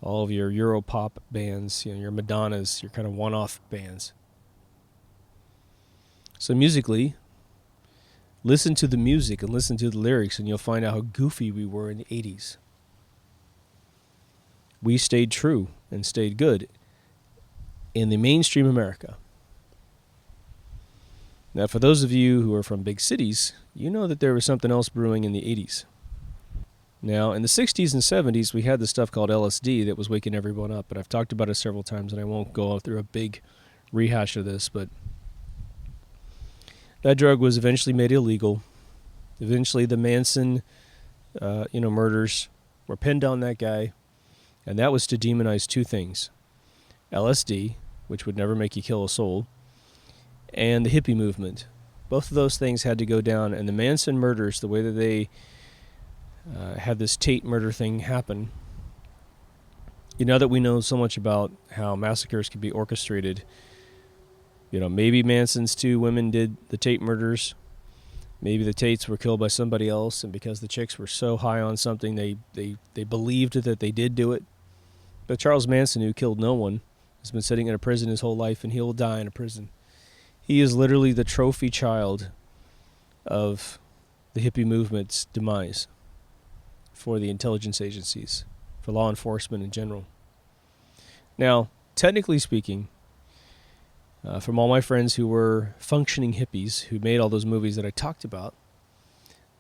all of your Europop bands, your Madonnas, your kind of one-off bands. So musically, listen to the music and listen to the lyrics, and you'll find out how goofy we were in the 80s. We stayed true and stayed good in the mainstream America. Now, for those of you who are from big cities, you know that there was something else brewing in the 80s. Now, in the 60s and 70s, we had this stuff called LSD that was waking everyone up, but I've talked about it several times, and I won't go through a big rehash of this, but that drug was eventually made illegal. Eventually, the Manson, murders were pinned on that guy, and that was to demonize two things: LSD, which would never make you kill a soul, and the hippie movement. Both of those things had to go down, and the Manson murders, the way that they had this Tate murder thing happen, now that we know so much about how massacres can be orchestrated, maybe Manson's two women did the Tate murders. Maybe the Tates were killed by somebody else, and because the chicks were so high on something, they believed that they did do it. But Charles Manson, who killed no one, has been sitting in a prison his whole life, and he will die in a prison. He is literally the trophy child of the hippie movement's demise for the intelligence agencies, for law enforcement in general. Now, technically speaking, from all my friends who were functioning hippies, who made all those movies that I talked about,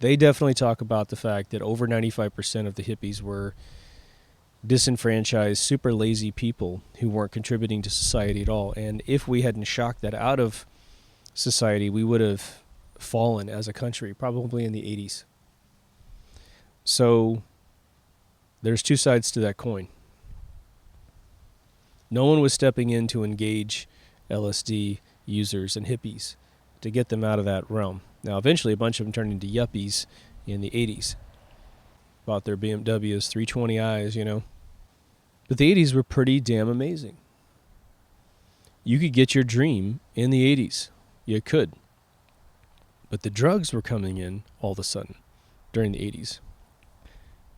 they definitely talk about the fact that over 95% of the hippies were disenfranchised, super lazy people who weren't contributing to society at all. And if we hadn't shocked that out of society, we would have fallen as a country, probably in the 80s. So there's two sides to that coin. No one was stepping in to engage LSD users and hippies to get them out of that realm. Now, eventually, a bunch of them turned into yuppies in the 80s. Bought their BMWs, 320i's, But the 80s were pretty damn amazing. You could get your dream in the 80s. You could. But the drugs were coming in all of a sudden during the 80s.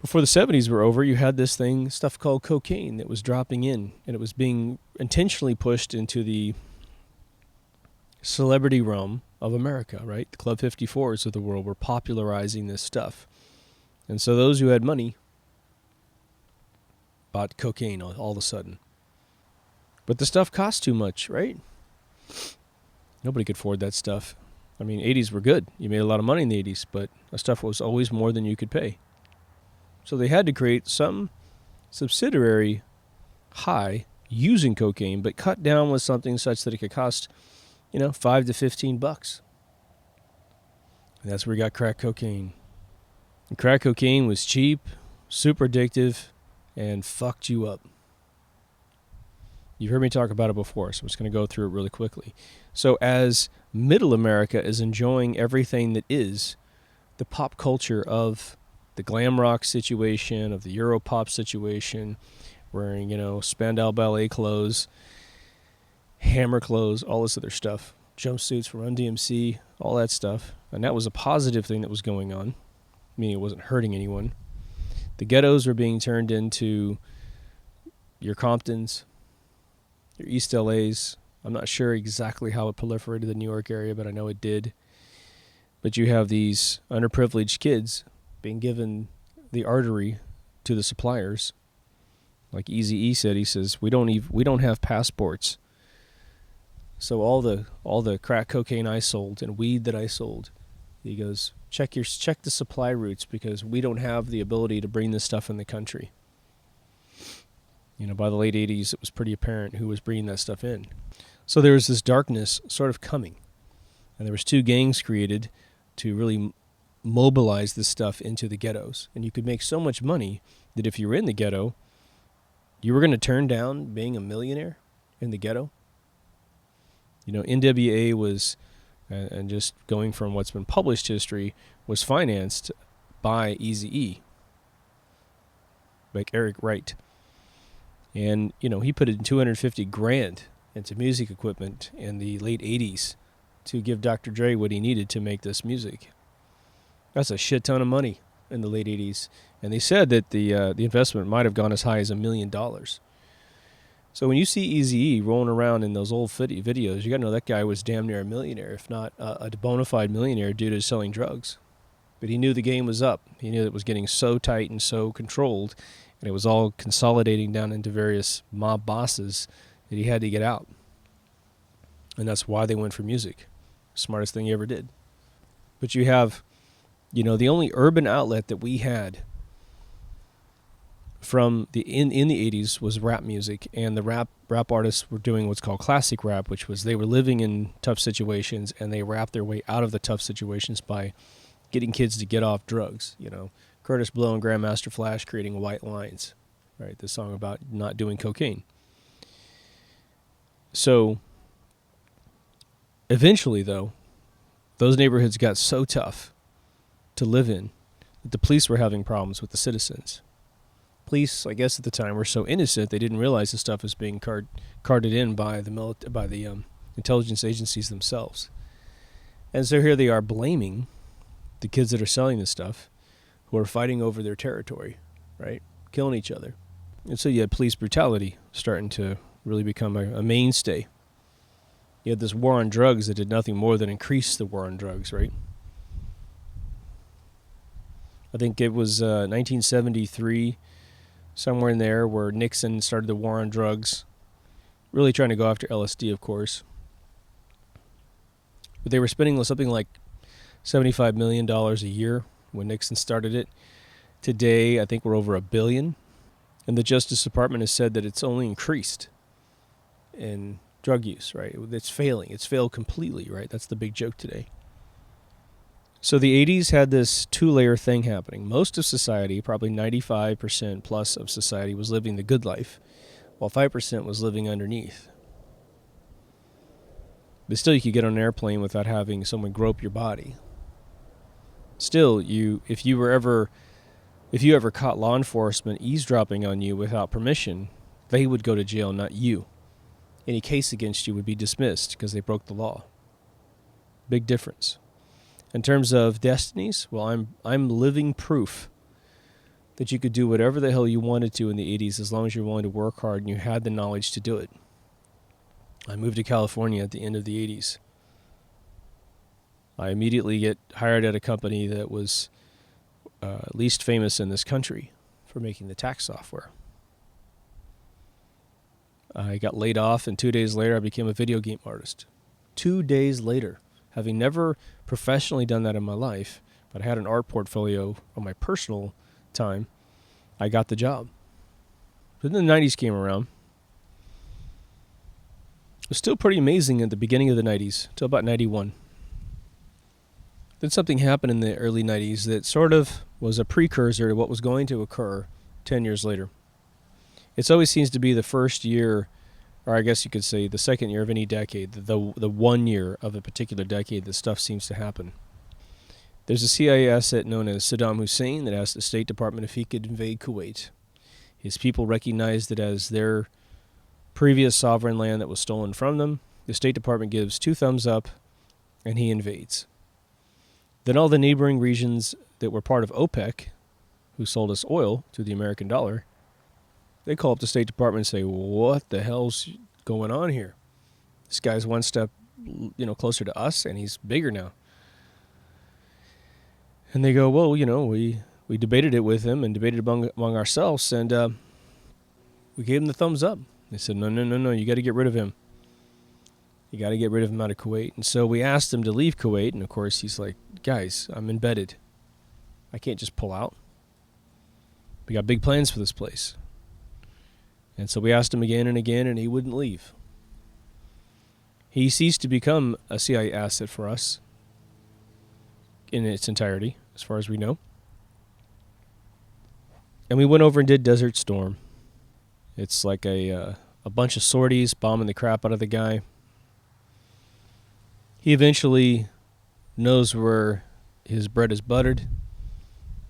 Before the 70s were over, you had this stuff called cocaine that was dropping in, and it was being intentionally pushed into the celebrity realm of America, right? The Club 54s of the world were popularizing this stuff. And so those who had money bought cocaine all of a sudden. But the stuff cost too much, right? Nobody could afford that stuff. I mean, 80s were good. You made a lot of money in the 80s, but the stuff was always more than you could pay. So they had to create some subsidiary high using cocaine, but cut down with something such that it could cost, $5 to $15. And that's where we got crack cocaine. And crack cocaine was cheap, super addictive, and fucked you up. You've heard me talk about it before, so I'm just going to go through it really quickly. So as middle America is enjoying everything that is the pop culture of the glam rock situation, of the Europop situation, wearing, Spandau Ballet clothes, Hammer clothes, all this other stuff, jumpsuits from Run DMC, all that stuff. And that was a positive thing that was going on, meaning it wasn't hurting anyone. The ghettos were being turned into your Comptons, your East LAs. I'm not sure exactly how it proliferated the New York area, but I know it did. But you have these underprivileged kids being given the artery to the suppliers. Like Eazy-E said, he says, we don't have passports. So all the crack cocaine I sold and weed that I sold, he goes, check the supply routes, because we don't have the ability to bring this stuff in the country. By the late 80s, it was pretty apparent who was bringing that stuff in. So there was this darkness sort of coming. And there was 2 gangs created to really mobilize this stuff into the ghettos. And you could make so much money that if you were in the ghetto, you were going to turn down being a millionaire in the ghetto. NWA was, and just going from what's been published history, was financed by Eazy-E, like Eric Wright. And, he put in $250,000 into music equipment in the late 80s to give Dr. Dre what he needed to make this music. That's a shit ton of money in the late 80s. And they said that the investment might have gone as high as $1 million. So when you see Eazy-E rolling around in those old videos, you got to know that guy was damn near a millionaire, if not a bona fide millionaire due to selling drugs. But he knew the game was up. He knew it was getting so tight and so controlled, and it was all consolidating down into various mob bosses that he had to get out. And that's why they went for music. Smartest thing he ever did. But you have, the only urban outlet that we had from in the 80s was rap music, and the rap artists were doing what's called classic rap, which was they were living in tough situations and they rapped their way out of the tough situations by getting kids to get off drugs. Curtis Blow and Grandmaster Flash creating White Lines, right? The song about not doing cocaine. So eventually, though, those neighborhoods got so tough to live in that the police were having problems with the citizens. Police, I guess at the time, were so innocent they didn't realize the stuff was being carted in by the intelligence agencies themselves. And so here they are blaming the kids that are selling this stuff, who are fighting over their territory, right? Killing each other. And so you had police brutality starting to really become a mainstay. You had this war on drugs that did nothing more than increase the war on drugs, right? I think it was 1973, somewhere in there, where Nixon started the war on drugs, really trying to go after LSD, of course. But they were spending something like $75 million a year when Nixon started it. Today, I think we're over $1 billion. And the Justice Department has said that it's only increased in drug use, right? It's failing. It's failed completely, right? That's the big joke today. So the 80s had this 2-layer thing happening. Most of society, probably 95% plus of society, was living the good life, while 5% was living underneath. But still, you could get on an airplane without having someone grope your body. Still, if you ever caught law enforcement eavesdropping on you without permission, they would go to jail, not you. Any case against you would be dismissed because they broke the law. Big difference. In terms of destinies, well, I'm living proof that you could do whatever the hell you wanted to in the 80s as long as you're willing to work hard and you had the knowledge to do it. I moved to California at the end of the 80s. I immediately get hired at a company that was least famous in this country for making the tax software. I got laid off, and 2 days later I became a video game artist. 2 days later. Having never professionally done that in my life, but I had an art portfolio on my personal time, I got the job. But then the 90s came around. It was still pretty amazing at the beginning of the 90s, till about 91. Then something happened in the early 90s that sort of was a precursor to what was going to occur 10 years later. It always seems to be the first year, or I guess you could say the second year of any decade, the 1 year of a particular decade that stuff seems to happen. There's a CIA asset known as Saddam Hussein that asked the State Department if he could invade Kuwait. His people recognized it as their previous sovereign land that was stolen from them. The State Department gives 2 thumbs up, and he invades. Then all the neighboring regions that were part of OPEC, who sold us oil to the American dollar, they call up the State Department and say, what the hell's going on here? This guy's one step, closer to us, and he's bigger now. And they go, well, we debated it with him and debated among ourselves, and we gave him the thumbs up. They said, no, you got to get rid of him. You got to get rid of him out of Kuwait. And so we asked him to leave Kuwait, and of course he's like, guys, I'm embedded. I can't just pull out. We got big plans for this place. And so we asked him again and again, and he wouldn't leave. He ceased to become a CIA asset for us in its entirety, as far as we know. And we went over and did Desert Storm. It's like a bunch of sorties bombing the crap out of the guy. He eventually knows where his bread is buttered,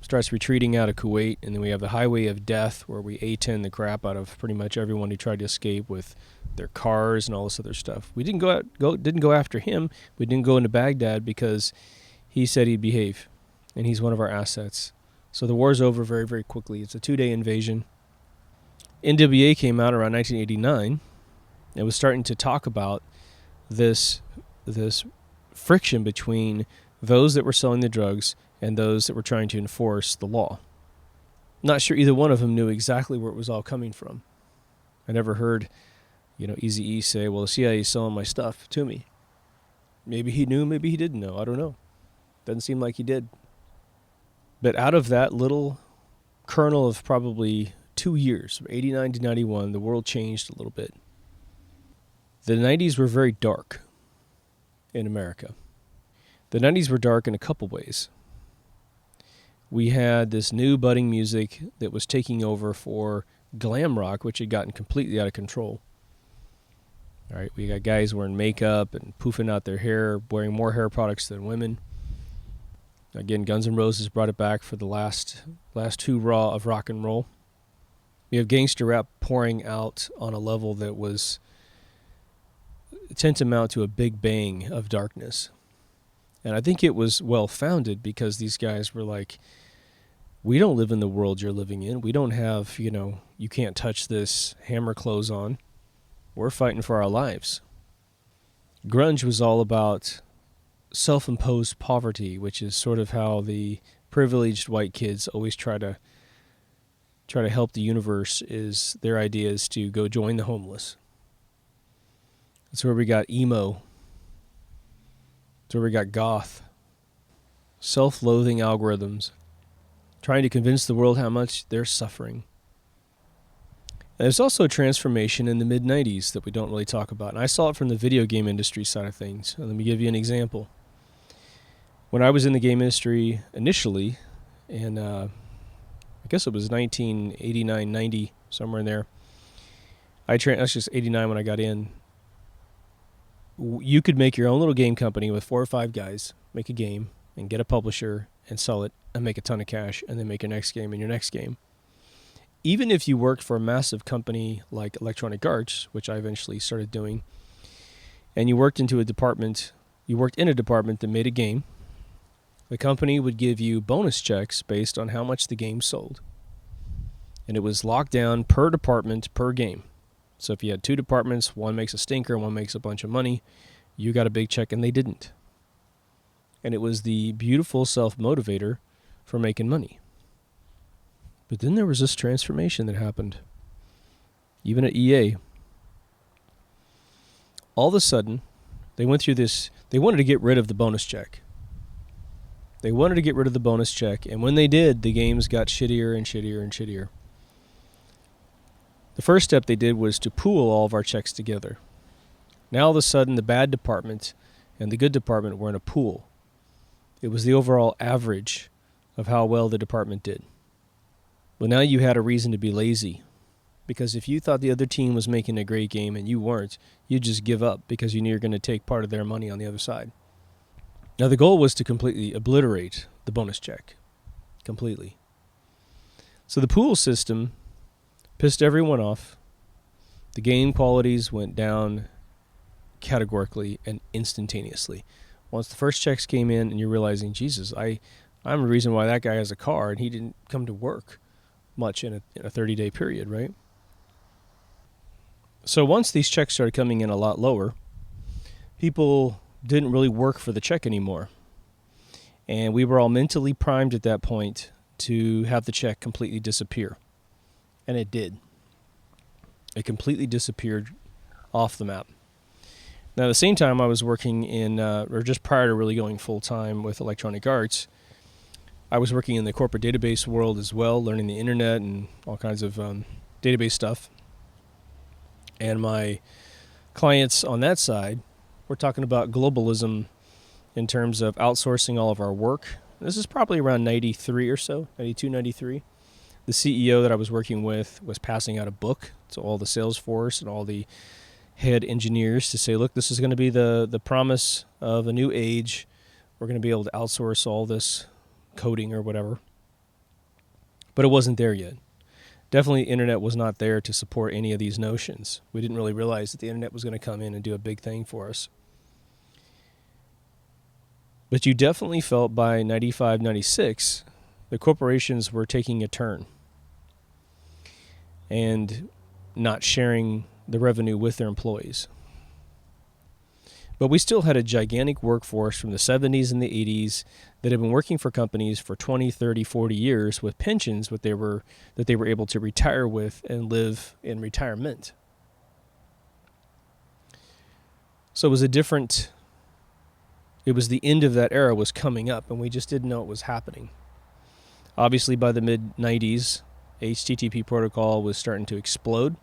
starts retreating out of Kuwait, and then we have the highway of death where we A-10 the crap out of pretty much everyone who tried to escape with their cars and all this other stuff. We didn't go after him. We didn't go into Baghdad because he said he'd behave, and he's one of our assets. So the war's over very, very quickly. It's a 2-day invasion. NWA came out around 1989 and was starting to talk about this friction between those that were selling the drugs and those that were trying to enforce the law. Not sure either one of them knew exactly where it was all coming from. I never heard, Eazy-E say, well, the CIA is selling my stuff to me. Maybe he knew, maybe he didn't know. I don't know. Doesn't seem like he did. But out of that little kernel of probably 2 years, from 89 to 91, the world changed a little bit. The 90s were very dark in America. The 90s were dark in a couple ways. We had this new budding music that was taking over for glam rock, which had gotten completely out of control. All right, we got guys wearing makeup and poofing out their hair, wearing more hair products than women. Again, Guns N' Roses brought it back for the last hoorah of rock and roll. We have gangster rap pouring out on a level that was tantamount to a big bang of darkness. And I think it was well-founded because these guys were like, we don't live in the world you're living in. We don't have, you can't touch this hammer clothes on. We're fighting for our lives. Grunge was all about self-imposed poverty, which is sort of how the privileged white kids always try to help the universe. Is their idea is to go join the homeless. That's where we got emo. That's where we got goth. Self-loathing algorithms trying to convince the world how much they're suffering. And there's also a transformation in the mid-90s that we don't really talk about. And I saw it from the video game industry side of things. And let me give you an example. When I was in the game industry initially, and I guess it was 1989, 90, somewhere in there. That's just 89 when I got in. You could make your own little game company with 4 or 5 guys, make a game, and get a publisher, and sell it, and make a ton of cash, and then make your next game and your next game. Even if you worked for a massive company like Electronic Arts, which I eventually started doing, and you worked in a department that made a game, the company would give you bonus checks based on how much the game sold. And it was locked down per department, per game. So if you had 2 departments, one makes a stinker, one makes a bunch of money, you got a big check, and they didn't. And it was the beautiful self-motivator for making money. But then there was this transformation that happened, even at EA. All of a sudden, they went through this, they wanted to get rid of the bonus check. And when they did, the games got shittier and shittier and shittier. The first step they did was to pool all of our checks together. Now all of a sudden, the bad department and the good department were in a pool. It was the overall average of how well the department did. Well, now you had a reason to be lazy, because if you thought the other team was making a great game and you weren't, you'd just give up because you knew you're going to take part of their money on the other side. Now, the goal was to completely obliterate the bonus check. Completely. So the pool system pissed everyone off. The game qualities went down categorically and instantaneously. Once the first checks came in and you're realizing, Jesus, I'm the reason why that guy has a car and he didn't come to work much in a 30-day period, right? So once these checks started coming in a lot lower, people didn't really work for the check anymore. And we were all mentally primed at that point to have the check completely disappear. And it did. It completely disappeared off the map. Now, at the same time, I was working in, or just prior to really going full-time with Electronic Arts, I was working in the corporate database world as well, learning the internet and all kinds of database stuff. And my clients on that side were talking about globalism in terms of outsourcing all of our work. This is probably around 93 or so, 92, 93. The CEO that I was working with was passing out a book to all the sales force and all the head engineers to say, look, this is going to be the promise of a new age. We're going to be able to outsource all this coding or whatever. But it wasn't there yet. Definitely, internet was not there to support any of these notions. We didn't really realize that the internet was going to come in and do a big thing for us. But you definitely felt by 95, 96, the corporations were taking a turn and not sharing the revenue with their employees. But we still had a gigantic workforce from the 70s and the 80s that had been working for companies for 20, 30, 40 years with pensions that they were able to retire with and live in retirement. So it was it was the end of that era was coming up, and we just didn't know it was happening. Obviously, by the mid-90s, HTTP protocol was starting to explode.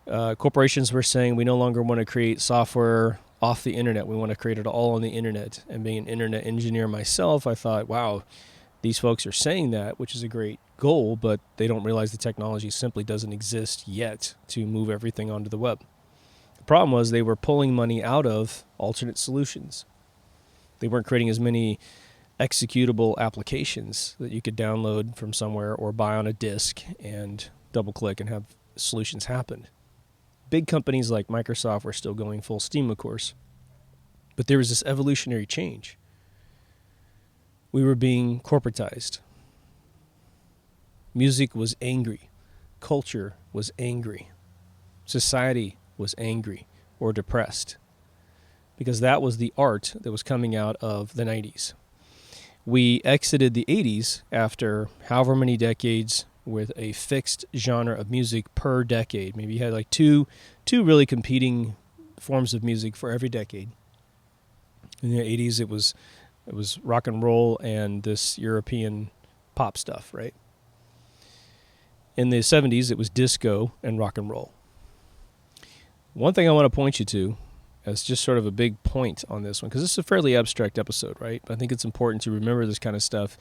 Corporations were saying we no longer want to create software off the internet. We want to create it all on the internet. And being an internet engineer myself, I thought, wow, these folks are saying that, which is a great goal, but they don't realize the technology simply doesn't exist yet to move everything onto the web. The problem was they were pulling money out of alternate solutions. They weren't creating as many executable applications that you could download from somewhere or buy on a disk and double click and have solutions happen. Big companies like Microsoft were still going full steam, of course. But there was this evolutionary change. We were being corporatized. Music was angry. Culture was angry. Society was angry or depressed. Because that was the art that was coming out of the 90s. We exited the 80s after however many decades with a fixed genre of music per decade. Maybe you had like two really competing forms of music for every decade. In the 80s, it was rock and roll and this European pop stuff, right? In the 70s, it was disco and rock and roll. One thing I want to point you to as just sort of a big point on this one, because this is a fairly abstract episode, right? But I think it's important to remember this kind of stuff.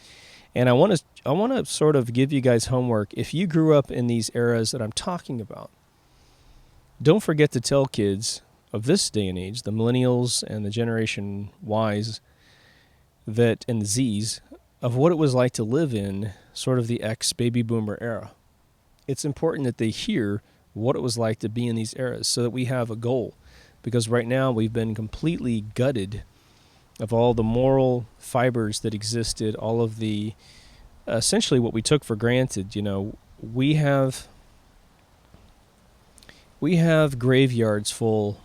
And I want to sort of give you guys homework. If you grew up in these eras that I'm talking about, don't forget to tell kids of this day and age, the millennials and the Generation Ys, and the Zs, of what it was like to live in sort of the ex-baby boomer era. It's important that they hear what it was like to be in these eras so that we have a goal. Because right now we've been completely gutted of all the moral fibers that existed, all of the, essentially what we took for granted. You know, we have graveyards full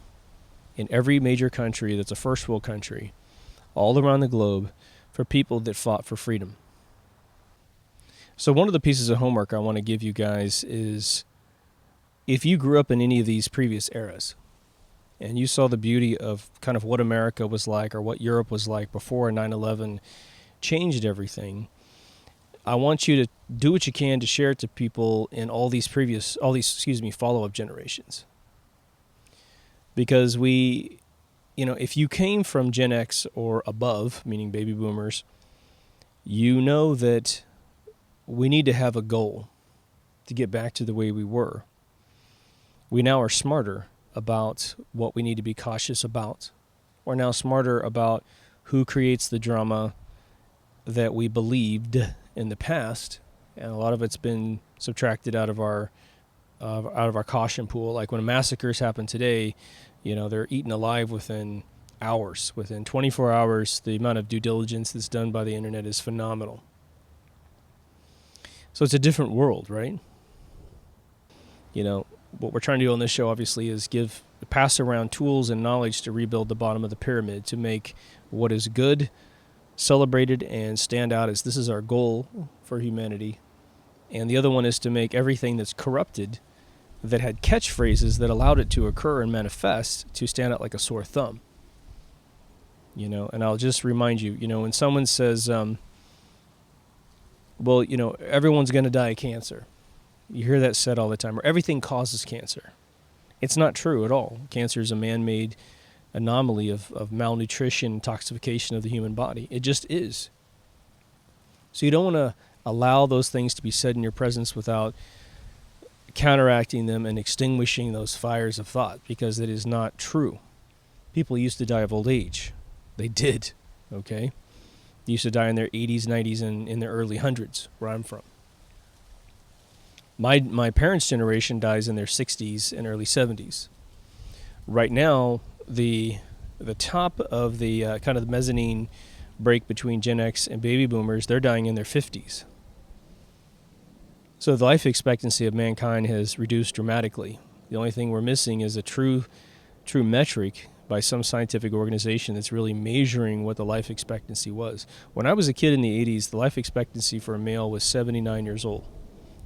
in every major country that's a first world country, all around the globe, for people that fought for freedom. So one of the pieces of homework I want to give you guys is, if you grew up in any of these previous eras, and you saw the beauty of kind of what America was like or what Europe was like before 9/11 changed everything, I want you to do what you can to share it to people in all these follow-up generations. Because we if you came from Gen X or above, meaning baby boomers, you know that we need to have a goal to get back to the way we were. We now are smarter about what we need to be cautious about. We're now smarter about who creates the drama that we believed in the past, and a lot of it's been subtracted out of our caution pool. Like when massacres happen today, they're eaten alive within hours. Within 24 hours, the amount of due diligence that's done by the internet is phenomenal. So it's a different world, right? What we're trying to do on this show, obviously, is pass around tools and knowledge to rebuild the bottom of the pyramid, to make what is good celebrated and stand out as this is our goal for humanity. And the other one is to make everything that's corrupted, that had catchphrases that allowed it to occur and manifest, to stand out like a sore thumb. And I'll just remind you, when someone says, everyone's going to die of cancer. You hear that said all the time, or everything causes cancer. It's not true at all. Cancer is a man-made anomaly of malnutrition, toxification of the human body. It just is. So you don't want to allow those things to be said in your presence without counteracting them and extinguishing those fires of thought, because it is not true. People used to die of old age. They did, okay? They used to die in their 80s, 90s, and in their early hundreds, where I'm from. My parents' generation dies in their 60s and early 70s. Right now, the top of the kind of the mezzanine break between Gen X and baby boomers, they're dying in their 50s. So the life expectancy of mankind has reduced dramatically. The only thing we're missing is a true metric by some scientific organization that's really measuring what the life expectancy was. When I was a kid in the 80s, the life expectancy for a male was 79 years old,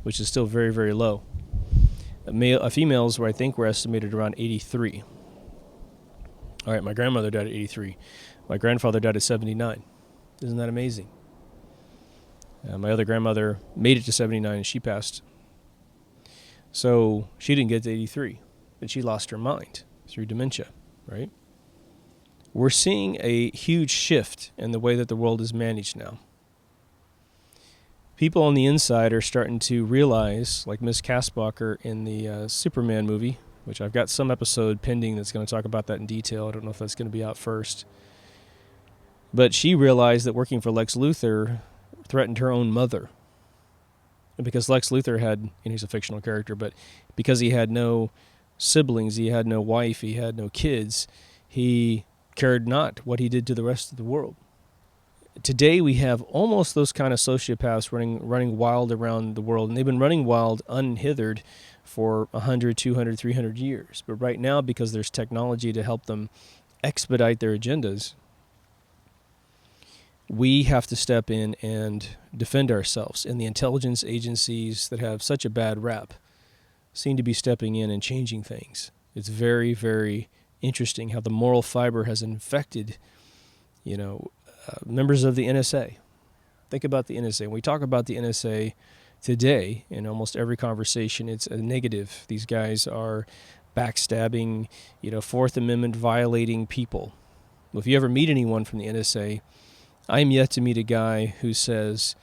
which is still very, very low. Females were estimated around 83. All right, my grandmother died at 83. My grandfather died at 79. Isn't that amazing? My other grandmother made it to 79 and she passed. So she didn't get to 83, but she lost her mind through dementia, right? We're seeing a huge shift in the way that the world is managed now. People on the inside are starting to realize, like Miss Kasbacher in the Superman movie, which I've got some episode pending that's going to talk about that in detail. I don't know if that's going to be out first. But she realized that working for Lex Luthor threatened her own mother. And because Lex Luthor and he's a fictional character, but because he had no siblings, he had no wife, he had no kids, he cared not what he did to the rest of the world. Today we have almost those kind of sociopaths running wild around the world, and they've been running wild unhindered for 100, 200, 300 years. But right now, because there's technology to help them expedite their agendas, we have to step in and defend ourselves. And the intelligence agencies that have such a bad rap seem to be stepping in and changing things. It's very, very interesting how the moral fiber has infected, members of the NSA. Think about the NSA. When we talk about the NSA today, in almost every conversation, it's a negative. These guys are backstabbing, Fourth Amendment violating people. Well, if you ever meet anyone from the NSA, I am yet to meet a guy who says,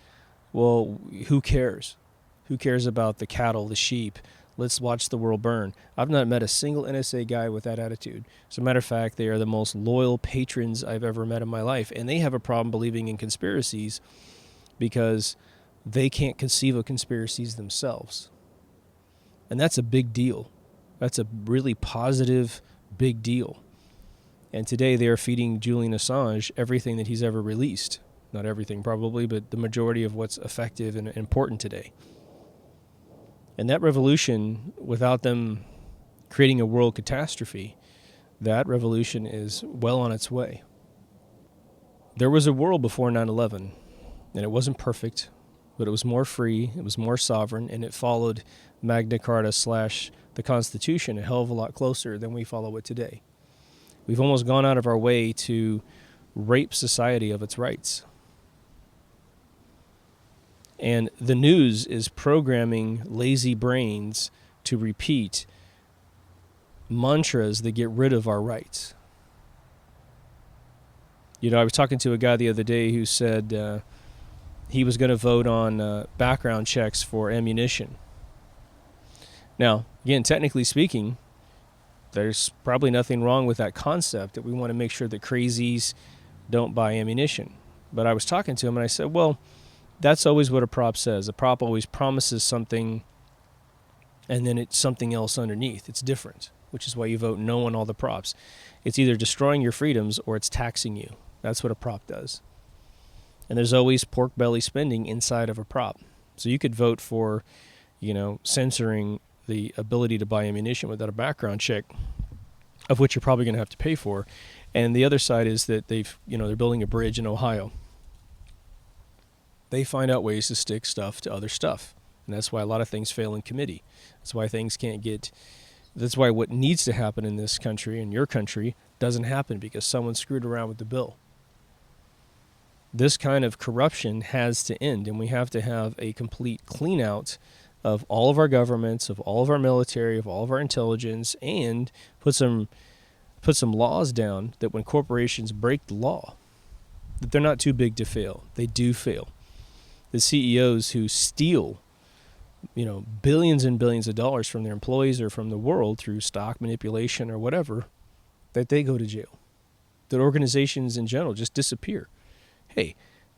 well, who cares? Who cares about the cattle, the sheep? Let's watch the world burn. I've not met a single NSA guy with that attitude. As a matter of fact, they are the most loyal patrons I've ever met in my life. And they have a problem believing in conspiracies because they can't conceive of conspiracies themselves. And that's a big deal. That's a really positive, big deal. And today they are feeding Julian Assange everything that he's ever released. Not everything probably, but the majority of what's effective and important today. And that revolution, without them creating a world catastrophe, that revolution is well on its way. There was a world before 9/11, and it wasn't perfect, but it was more free, it was more sovereign, and it followed Magna Carta / the Constitution a hell of a lot closer than we follow it today. We've almost gone out of our way to rape society of its rights. And the news is programming lazy brains to repeat mantras that get rid of our rights. I was talking to a guy the other day who said he was going to vote on background checks for ammunition. Now, again, technically speaking, there's probably nothing wrong with that concept, that we want to make sure that crazies don't buy ammunition. But I was talking to him and I said, well, that's always what a prop says. A prop always promises something and then it's something else underneath. It's different, which is why you vote no on all the props. It's either destroying your freedoms or it's taxing you. That's what a prop does. And there's always pork belly spending inside of a prop. So you could vote for, censoring the ability to buy ammunition without a background check, of which you're probably going to have to pay for. And the other side is that they're building a bridge in Ohio. They find out ways to stick stuff to other stuff. And that's why a lot of things fail in committee. That's why things that's why what needs to happen in this country, in your country, doesn't happen, because someone screwed around with the bill. This kind of corruption has to end, and we have to have a complete clean out of all of our governments, of all of our military, of all of our intelligence, and put some laws down that when corporations break the law, that they're not too big to fail. They do fail. The CEOs who steal, billions and billions of dollars from their employees or from the world through stock manipulation or whatever, that they go to jail. That organizations in general just disappear. Hey,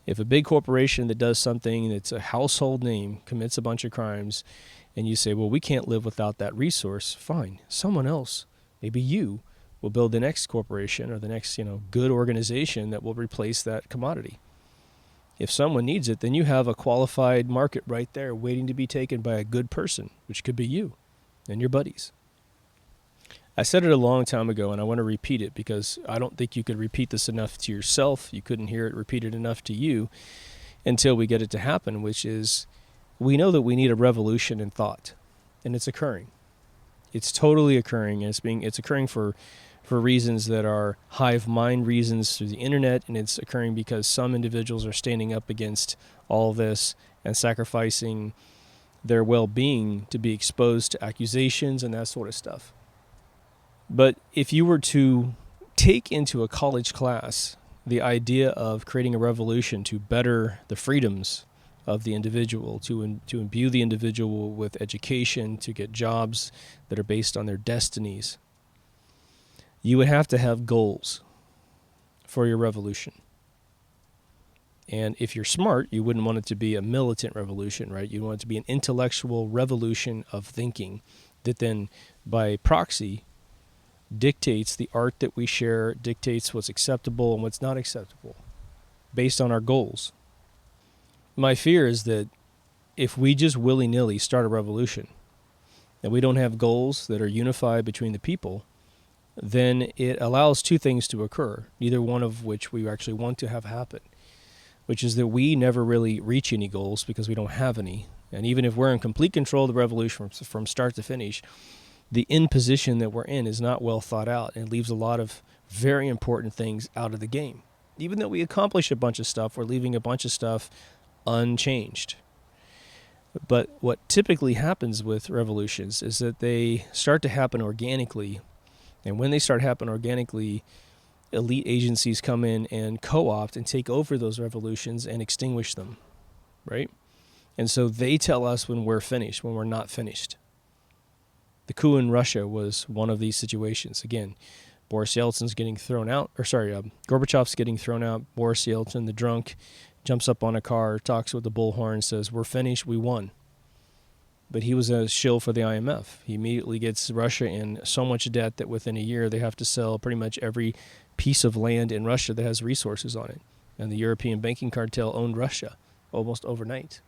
if a big corporation that does something that's a household name commits a bunch of crimes, and you say, well, we can't live without that resource, fine. Someone else, maybe you, will build the next corporation or the next, good organization that will replace that commodity. If someone needs it, then you have a qualified market right there waiting to be taken by a good person, which could be you and your buddies. I said it a long time ago, and I want to repeat it because I don't think you could repeat this enough to yourself. You couldn't hear it repeated enough to you until we get it to happen, which is we know that we need a revolution in thought, and it's occurring. It's totally occurring, and it's occurring for reasons that are hive mind reasons through the internet, and it's occurring because some individuals are standing up against all this and sacrificing their well-being to be exposed to accusations and that sort of stuff. But if you were to take into a college class the idea of creating a revolution to better the freedoms of the individual, to imbue the individual with education, to get jobs that are based on their destinies, you would have to have goals for your revolution. And if you're smart, you wouldn't want it to be a militant revolution, right? You want it to be an intellectual revolution of thinking that then, by proxy, dictates the art that we share, dictates what's acceptable and what's not acceptable, based on our goals. My fear is that if we just willy-nilly start a revolution, and we don't have goals that are unified between the people, then it allows two things to occur, neither one of which we actually want to have happen, which is that we never really reach any goals because we don't have any. And even if we're in complete control of the revolution from start to finish, the end position that we're in is not well thought out and leaves a lot of very important things out of the game. Even though we accomplish a bunch of stuff, we're leaving a bunch of stuff unchanged. But what typically happens with revolutions is that they start to happen organically. And when they start happening organically, elite agencies come in and co-opt and take over those revolutions and extinguish them, right? And so they tell us when we're finished, when we're not finished. The coup in Russia was one of these situations. Again, Gorbachev's getting thrown out. Boris Yeltsin, the drunk, jumps up on a car, talks with the bullhorn, says, "We're finished, we won." But he was a shill for the IMF. He immediately gets Russia in so much debt that within a year they have to sell pretty much every piece of land in Russia that has resources on it. And the European banking cartel owned Russia almost overnight.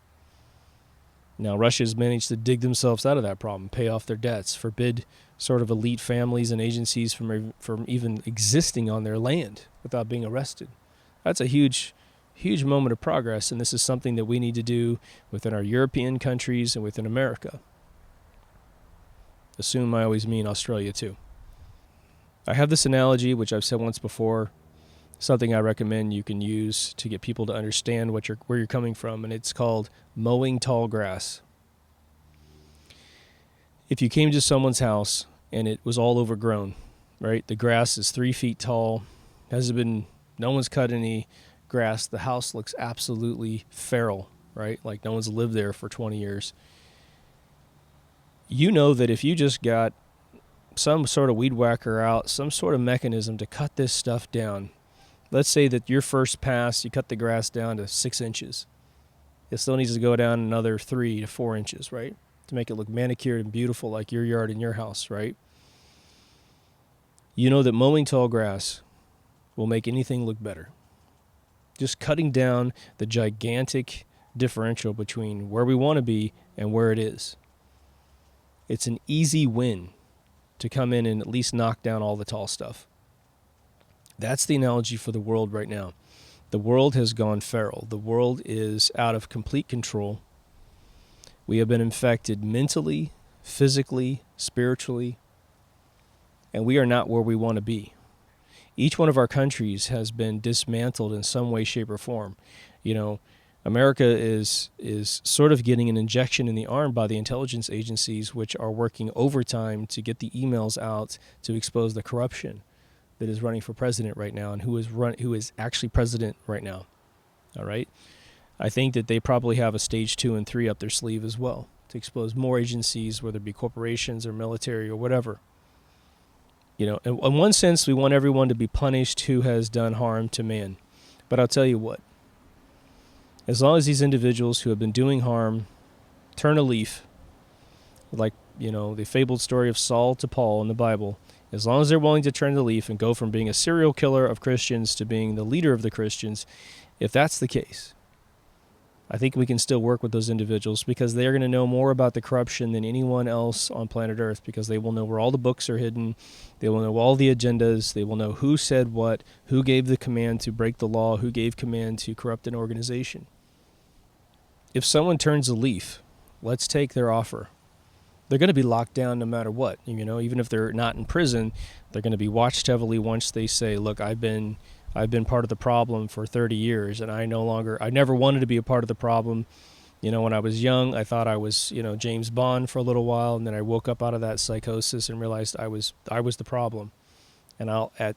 Now, Russia's managed to dig themselves out of that problem, pay off their debts, forbid sort of elite families and agencies from even existing on their land without being arrested. That's a huge moment of progress, and this is something that we need to do within our European countries and within America. Assume I always mean Australia, too. I have this analogy, which I've said once before, something I recommend you can use to get people to understand where you're coming from, and it's called mowing tall grass. If you came to someone's house and it was all overgrown, right? The grass is 3 feet tall, hasn't been No one's cut any grass. The house looks absolutely feral, right? Like no one's lived there for 20 years. You know that if you just got some sort of weed whacker out, some sort of mechanism to cut this stuff down, let's say that your first pass, you cut the grass down to 6 inches. It still needs to go down another 3 to 4 inches, right? To make it look manicured and beautiful like your yard and your house, right? You know that mowing tall grass will make anything look better. Just cutting down the gigantic differential between where we want to be and where it is. It's an easy win to come in and at least knock down all the tall stuff. That's the analogy for the world right now. The world has gone feral. The world is out of complete control. We have been infected mentally, physically, spiritually, and we are not where we want to be. Each one of our countries has been dismantled in some way, shape, or form. You know, America is sort of getting an injection in the arm by the intelligence agencies, which are working overtime to get the emails out to expose the corruption that is running for president right now and who is actually president right now. All right? I think that they probably have a stage 2 and 3 up their sleeve as well to expose more agencies, whether it be corporations or military or whatever. You know, in one sense, we want everyone to be punished who has done harm to man. But I'll tell you what, as long as these individuals who have been doing harm turn a leaf, like, you know, the fabled story of Saul to Paul in the Bible, as long as they're willing to turn the leaf and go from being a serial killer of Christians to being the leader of the Christians, if that's the case, I think we can still work with those individuals because they're going to know more about the corruption than anyone else on planet Earth, because they will know where all the books are hidden. They will know all the agendas. They will know who said what, who gave the command to break the law, who gave command to corrupt an organization. If someone turns a leaf, let's take their offer. They're going to be locked down no matter what. You know, even if they're not in prison, they're going to be watched heavily once they say, look, I've been part of the problem for 30 years, and I never wanted to be a part of the problem. You know, when I was young, I thought I was, you know, James Bond for a little while, and then I woke up out of that psychosis and realized I was the problem. And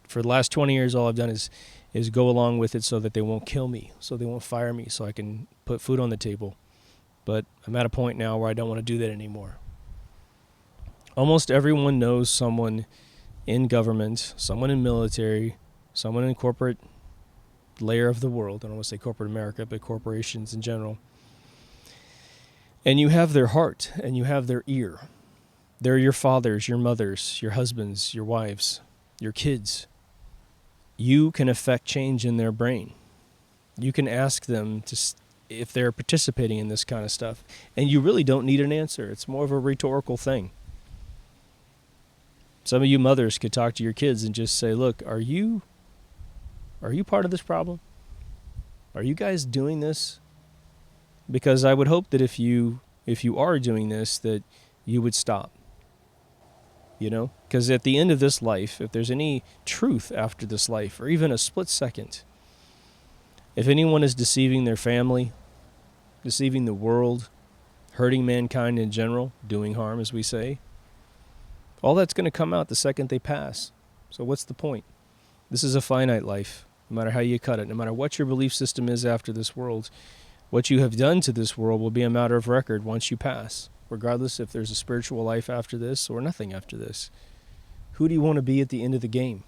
for the last 20 years, all I've done is go along with it so that they won't kill me, so they won't fire me, so I can put food on the table. But I'm at a point now where I don't want to do that anymore. Almost everyone knows someone in government, someone in military, someone in corporate layer of the world. I don't want to say corporate America, but corporations in general. And you have their heart and you have their ear. They're your fathers, your mothers, your husbands, your wives, your kids. You can affect change in their brain. You can ask them if they're participating in this kind of stuff. And you really don't need an answer. It's more of a rhetorical thing. Some of you mothers could talk to your kids and just say, look, are you part of this problem? Are you guys doing this? Because I would hope that if you are doing this, that you would stop. You know? Because at the end of this life, if there's any truth after this life, or even a split second, if anyone is deceiving their family, deceiving the world, hurting mankind in general, doing harm, as we say, all that's going to come out the second they pass. So what's the point? This is a finite life, no matter how you cut it, no matter what your belief system is after this world. What you have done to this world will be a matter of record once you pass, regardless if there's a spiritual life after this or nothing after this. Who do you want to be at the end of the game?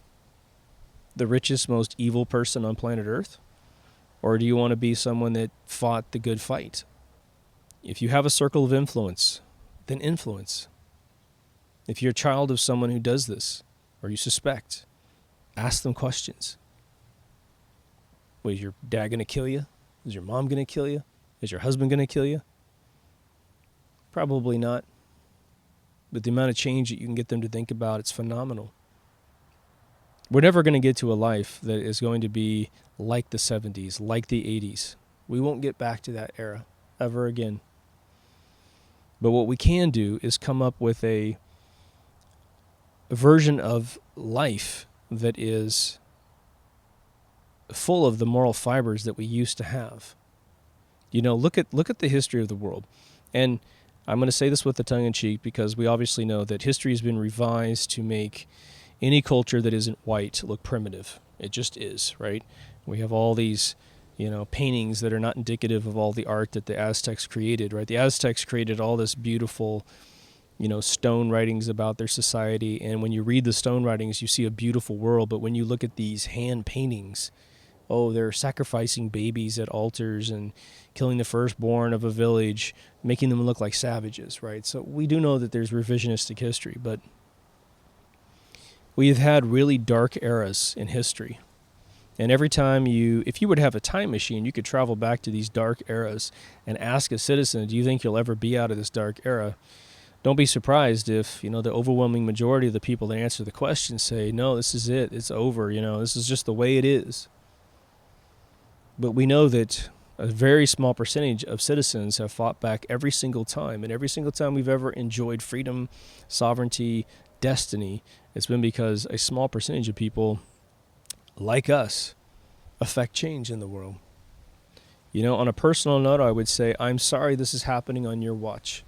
The richest, most evil person on planet Earth? Or do you want to be someone that fought the good fight? If you have a circle of influence, then influence. If you're a child of someone who does this, or you suspect, ask them questions. Is your dad going to kill you? Is your mom going to kill you? Is your husband going to kill you? Probably not. But the amount of change that you can get them to think about, it's phenomenal. We're never going to get to a life that is going to be like the 70s, like the 80s. We won't get back to that era ever again. But what we can do is come up with a version of life that is full of the moral fibers that we used to have. You know, look at the history of the world. And I'm going to say this with a tongue-in-cheek because we obviously know that history has been revised to make any culture that isn't white look primitive. It just is, right? We have all these, paintings that are not indicative of all the art that the Aztecs created, right? The Aztecs created all this beautiful, stone writings about their society. And when you read the stone writings, you see a beautiful world. But when you look at these hand paintings, they're sacrificing babies at altars and killing the firstborn of a village, making them look like savages, right? So we do know that there's revisionistic history, but we have had really dark eras in history. And every time if you would have a time machine, you could travel back to these dark eras and ask a citizen, do you think you'll ever be out of this dark era? Don't be surprised if, the overwhelming majority of the people that answer the question say, no, this is it. It's over. This is just the way it is. But we know that a very small percentage of citizens have fought back every single time. And every single time we've ever enjoyed freedom, sovereignty, destiny, it's been because a small percentage of people like us affect change in the world. On a personal note, I would say, I'm sorry this is happening on your watch.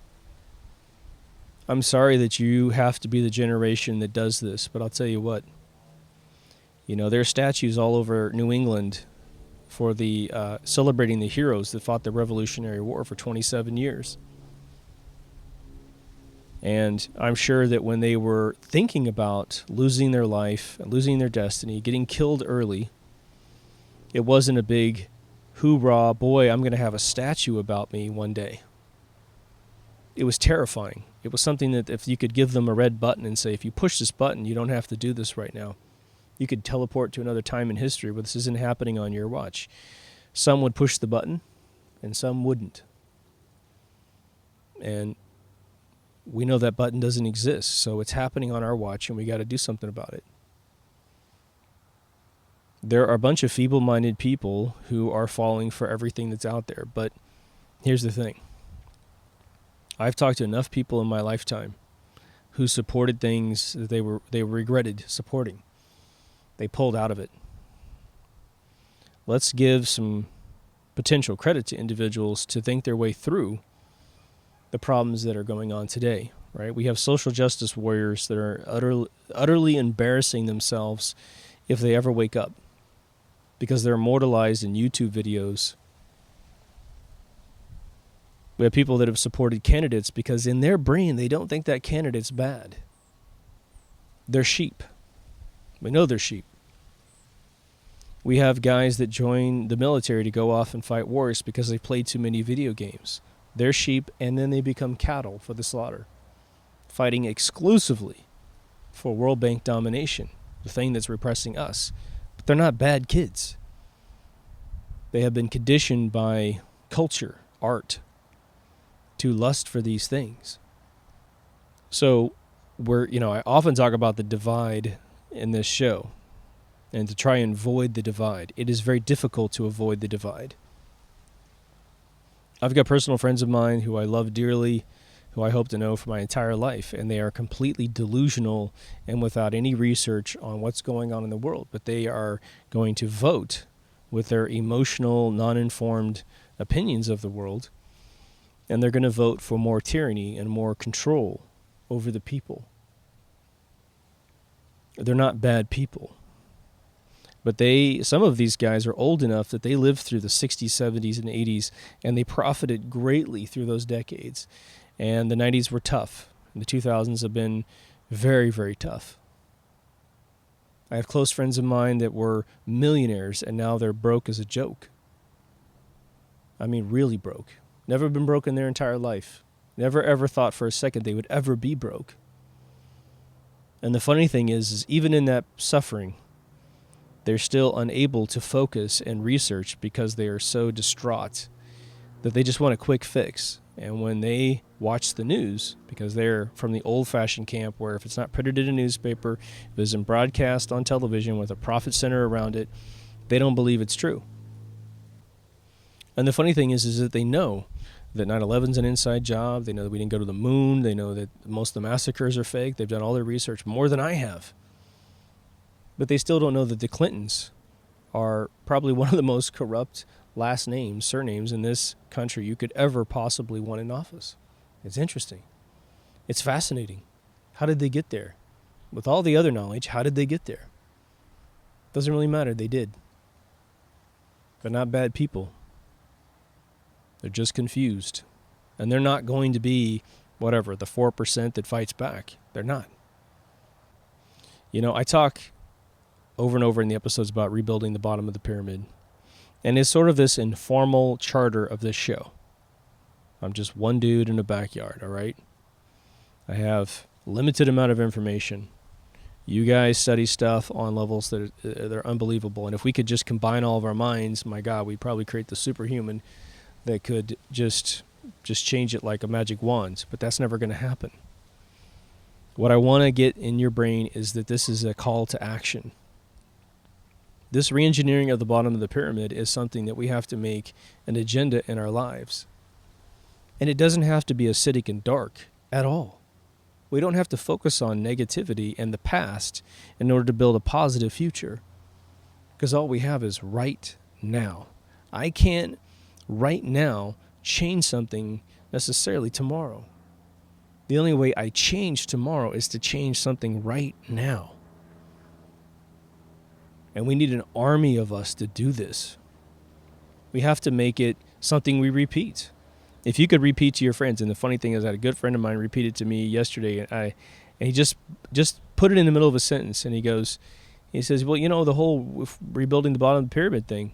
I'm sorry that you have to be the generation that does this, but I'll tell you what, there are statues all over New England for the celebrating the heroes that fought the Revolutionary War for 27 years. And I'm sure that when they were thinking about losing their life, losing their destiny, getting killed early, it wasn't a big hoorah, boy, I'm going to have a statue about me one day. It was terrifying. It was something that if you could give them a red button and say, if you push this button, you don't have to do this right now. You could teleport to another time in history where this isn't happening on your watch. Some would push the button and some wouldn't. And we know that button doesn't exist, so it's happening on our watch, and we got to do something about it. There are a bunch of feeble-minded people who are falling for everything that's out there, but here's the thing. I've talked to enough people in my lifetime who supported things that they regretted supporting. They pulled out of it. Let's give some potential credit to individuals to think their way through the problems that are going on today, right? We have social justice warriors that are utterly embarrassing themselves if they ever wake up because they're immortalized in YouTube videos. We have people that have supported candidates because in their brain, they don't think that candidate's bad. They're sheep. We know they're sheep. We have guys that join the military to go off and fight wars because they played too many video games. They're sheep, and then they become cattle for the slaughter, fighting exclusively for World Bank domination, the thing that's repressing us. But they're not bad kids. They have been conditioned by culture, art, to lust for these things. So I often talk about the divide in this show and to try and avoid the divide. It is very difficult to avoid the divide. I've got personal friends of mine who I love dearly, who I hope to know for my entire life, and they are completely delusional and without any research on what's going on in the world, but they are going to vote with their emotional, non-informed opinions of the world, and they're going to vote for more tyranny and more control over the people. They're not bad people. But some of these guys are old enough that they lived through the 60s, 70s, and 80s, and they profited greatly through those decades. And the 90s were tough. And the 2000s have been very, very tough. I have close friends of mine that were millionaires, and now they're broke as a joke. I mean, really broke. Never been broke in their entire life. Never ever thought for a second they would ever be broke. And the funny thing is even in that suffering, they're still unable to focus and research because they are so distraught that they just want a quick fix. And when they watch the news, because they're from the old-fashioned camp where if it's not printed in a newspaper, if it isn't broadcast on television with a profit center around it, they don't believe it's true. And the funny thing is that they know that 9/11's an inside job. They know that we didn't go to the moon. They know that most of the massacres are fake. They've done all their research more than I have. But they still don't know that the Clintons are probably one of the most corrupt last names, surnames in this country you could ever possibly want in office. It's interesting. It's fascinating. How did they get there? With all the other knowledge, how did they get there? Doesn't really matter. They did. They're not bad people. They're just confused. And they're not going to be, whatever, the 4% that fights back. They're not. You know, I talk over and over in the episodes about rebuilding the bottom of the pyramid. And it's sort of this informal charter of this show. I'm just one dude in a backyard, all right? I have limited amount of information. You guys study stuff on levels that they're unbelievable. And if we could just combine all of our minds, my God, we'd probably create the superhuman that could just change it like a magic wand. But that's never going to happen. What I want to get in your brain is that this is a call to action. This re-engineering of the bottom of the pyramid is something that we have to make an agenda in our lives. And it doesn't have to be acidic and dark at all. We don't have to focus on negativity and the past in order to build a positive future. Because all we have is right now. I can't right now change something necessarily tomorrow. The only way I change tomorrow is to change something right now. And we need an army of us to do this. We have to make it something we repeat. If you could repeat to your friends, and the funny thing is I had a good friend of mine repeat it to me yesterday, and he just put it in the middle of a sentence, and he says, well, you know, the whole rebuilding the bottom of the pyramid thing.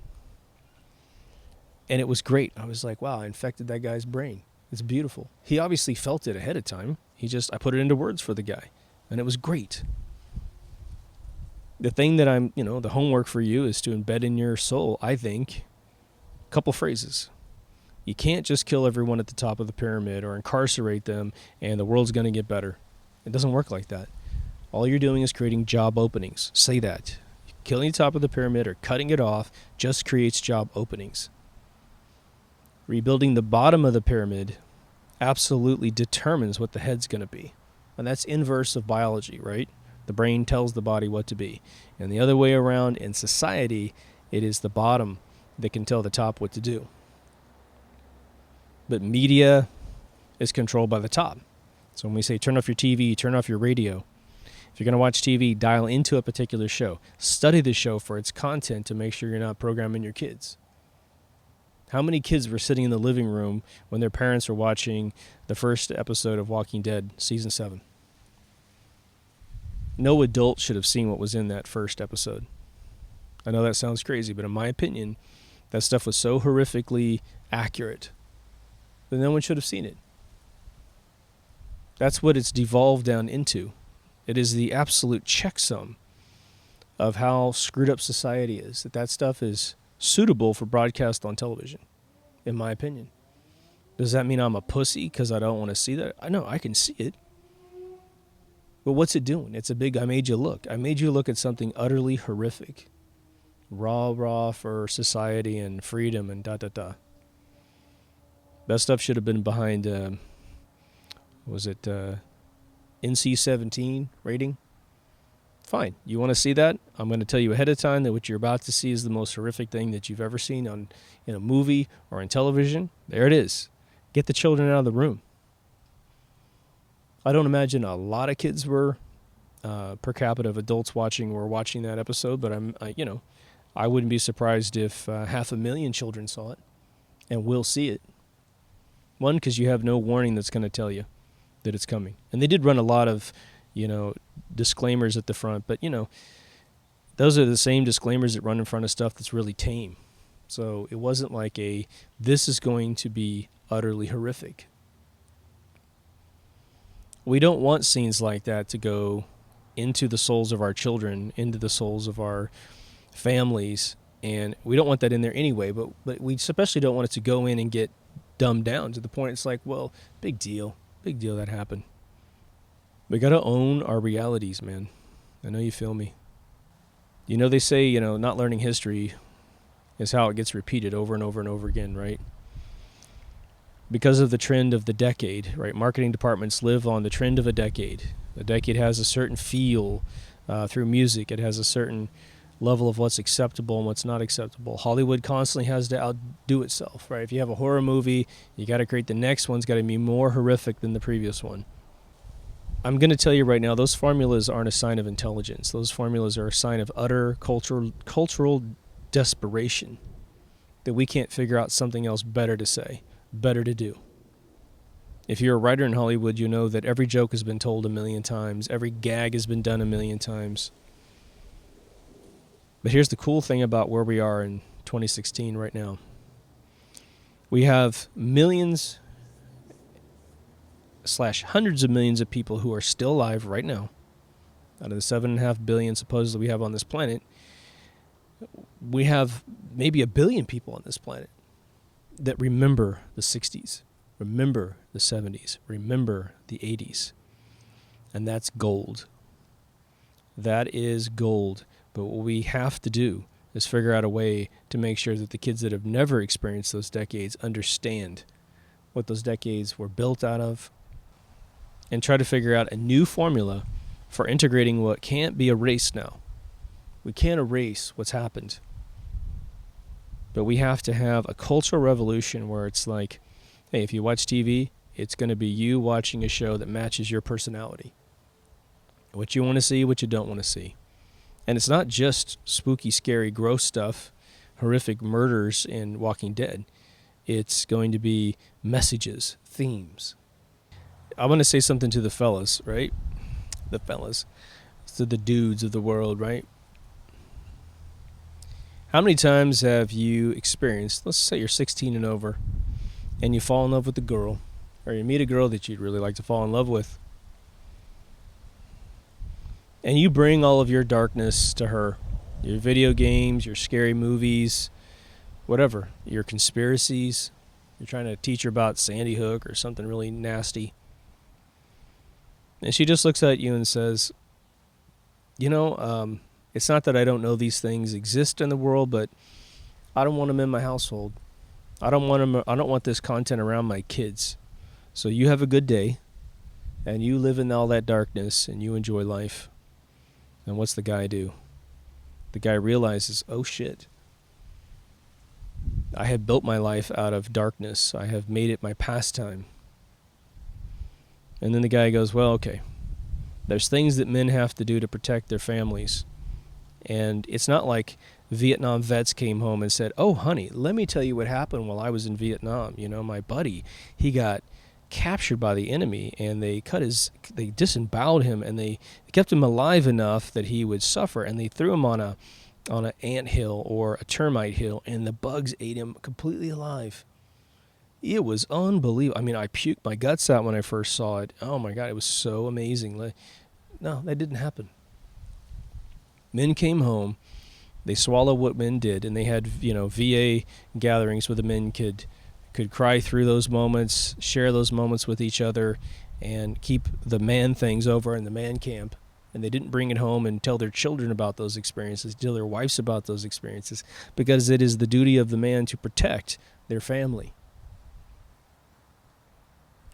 And it was great. I was like, wow, I infected that guy's brain. It's beautiful. He obviously felt it ahead of time. I put it into words for the guy, and it was great. The thing that the homework for you is to embed in your soul, I think, a couple phrases. You can't just kill everyone at the top of the pyramid or incarcerate them and the world's going to get better. It doesn't work like that. All you're doing is creating job openings. Say that. Killing the top of the pyramid or cutting it off just creates job openings. Rebuilding the bottom of the pyramid absolutely determines what the head's going to be. And that's inverse of biology, right? The brain tells the body what to be. And the other way around in society, it is the bottom that can tell the top what to do. But media is controlled by the top. So when we say turn off your TV, turn off your radio, if you're going to watch TV, dial into a particular show. Study the show for its content to make sure you're not programming your kids. How many kids were sitting in the living room when their parents were watching the first episode of Walking Dead, Season 7? No adult should have seen what was in that first episode. I know that sounds crazy, but in my opinion, that stuff was so horrifically accurate that no one should have seen it. That's what it's devolved down into. It is the absolute checksum of how screwed up society is. That stuff is suitable for broadcast on television, in my opinion. Does that mean I'm a pussy because I don't want to see that? I know, I can see it. But what's it doing? It's a big, I made you look. I made you look at something utterly horrific. Raw for society and freedom and da-da-da. That stuff should have been behind, NC-17 rating? Fine. You want to see that? I'm going to tell you ahead of time that what you're about to see is the most horrific thing that you've ever seen in a movie or in television. There it is. Get the children out of the room. I don't imagine a lot of kids were per capita of adults were watching that episode, but I wouldn't be surprised if 500,000 children saw it and will see it. One, because you have no warning that's going to tell you that it's coming. And they did run a lot of, disclaimers at the front, but, those are the same disclaimers that run in front of stuff that's really tame. So it wasn't like this is going to be utterly horrific. We don't want scenes like that to go into the souls of our children, into the souls of our families, and we don't want that in there anyway, but we especially don't want it to go in and get dumbed down to the point it's like, well, big deal that happened. We got to own our realities, man. I know you feel me. They say, not learning history is how it gets repeated over and over and over again, right? Because of the trend of the decade, right? Marketing departments live on the trend of a decade. A decade has a certain feel through music. It has a certain level of what's acceptable and what's not acceptable. Hollywood constantly has to outdo itself, right? If you have a horror movie, you got to create the next one's got to be more horrific than the previous one. I'm going to tell you right now, those formulas aren't a sign of intelligence. Those formulas are a sign of utter cultural desperation, that we can't figure out something else better to say, better to do. If you're a writer in Hollywood, you know that every joke has been told a million times. Every gag has been done a million times. But here's the cool thing about where we are in 2016 right now. We have millions / hundreds of millions of people who are still alive right now. Out of the 7.5 billion supposedly we have on this planet, we have maybe 1 billion people on this planet that remember the 60s, remember the 70s, remember the 80s. And that's gold. That is gold. But what we have to do is figure out a way to make sure that the kids that have never experienced those decades understand what those decades were built out of, and try to figure out a new formula for integrating what can't be erased now. We can't erase what's happened. But we have to have a cultural revolution where it's like, hey, if you watch TV, it's going to be you watching a show that matches your personality. What you want to see, what you don't want to see. And it's not just spooky, scary, gross stuff, horrific murders in Walking Dead. It's going to be messages, themes. I want to say something to the fellas, right? The fellas. To the dudes of the world, right? How many times have you experienced, let's say you're 16 and over, and you fall in love with a girl, or you meet a girl that you'd really like to fall in love with, and you bring all of your darkness to her, your video games, your scary movies, whatever, your conspiracies, you're trying to teach her about Sandy Hook or something really nasty, and she just looks at you and says, it's not that I don't know these things exist in the world, but I don't want them in my household. I don't want this content around my kids. So you have a good day, and you live in all that darkness, and you enjoy life. And what's the guy do? The guy realizes, oh shit, I have built my life out of darkness. I have made it my pastime. And then the guy goes, well, okay, there's things that men have to do to protect their families. And it's not like Vietnam vets came home and said, oh, honey, let me tell you what happened while I was in Vietnam. My buddy, he got captured by the enemy, and they disemboweled him, and they kept him alive enough that he would suffer, and they threw him on an anthill or a termite hill, and the bugs ate him completely alive. It was unbelievable. I mean, I puked my guts out when I first saw it. Oh my God, it was so amazing. No, that didn't happen. Men came home, they swallowed what men did, and they had, VA gatherings where the men could cry through those moments, share those moments with each other, and keep the man things over in the man camp. And they didn't bring it home and tell their children about those experiences, tell their wives about those experiences, because it is the duty of the man to protect their family.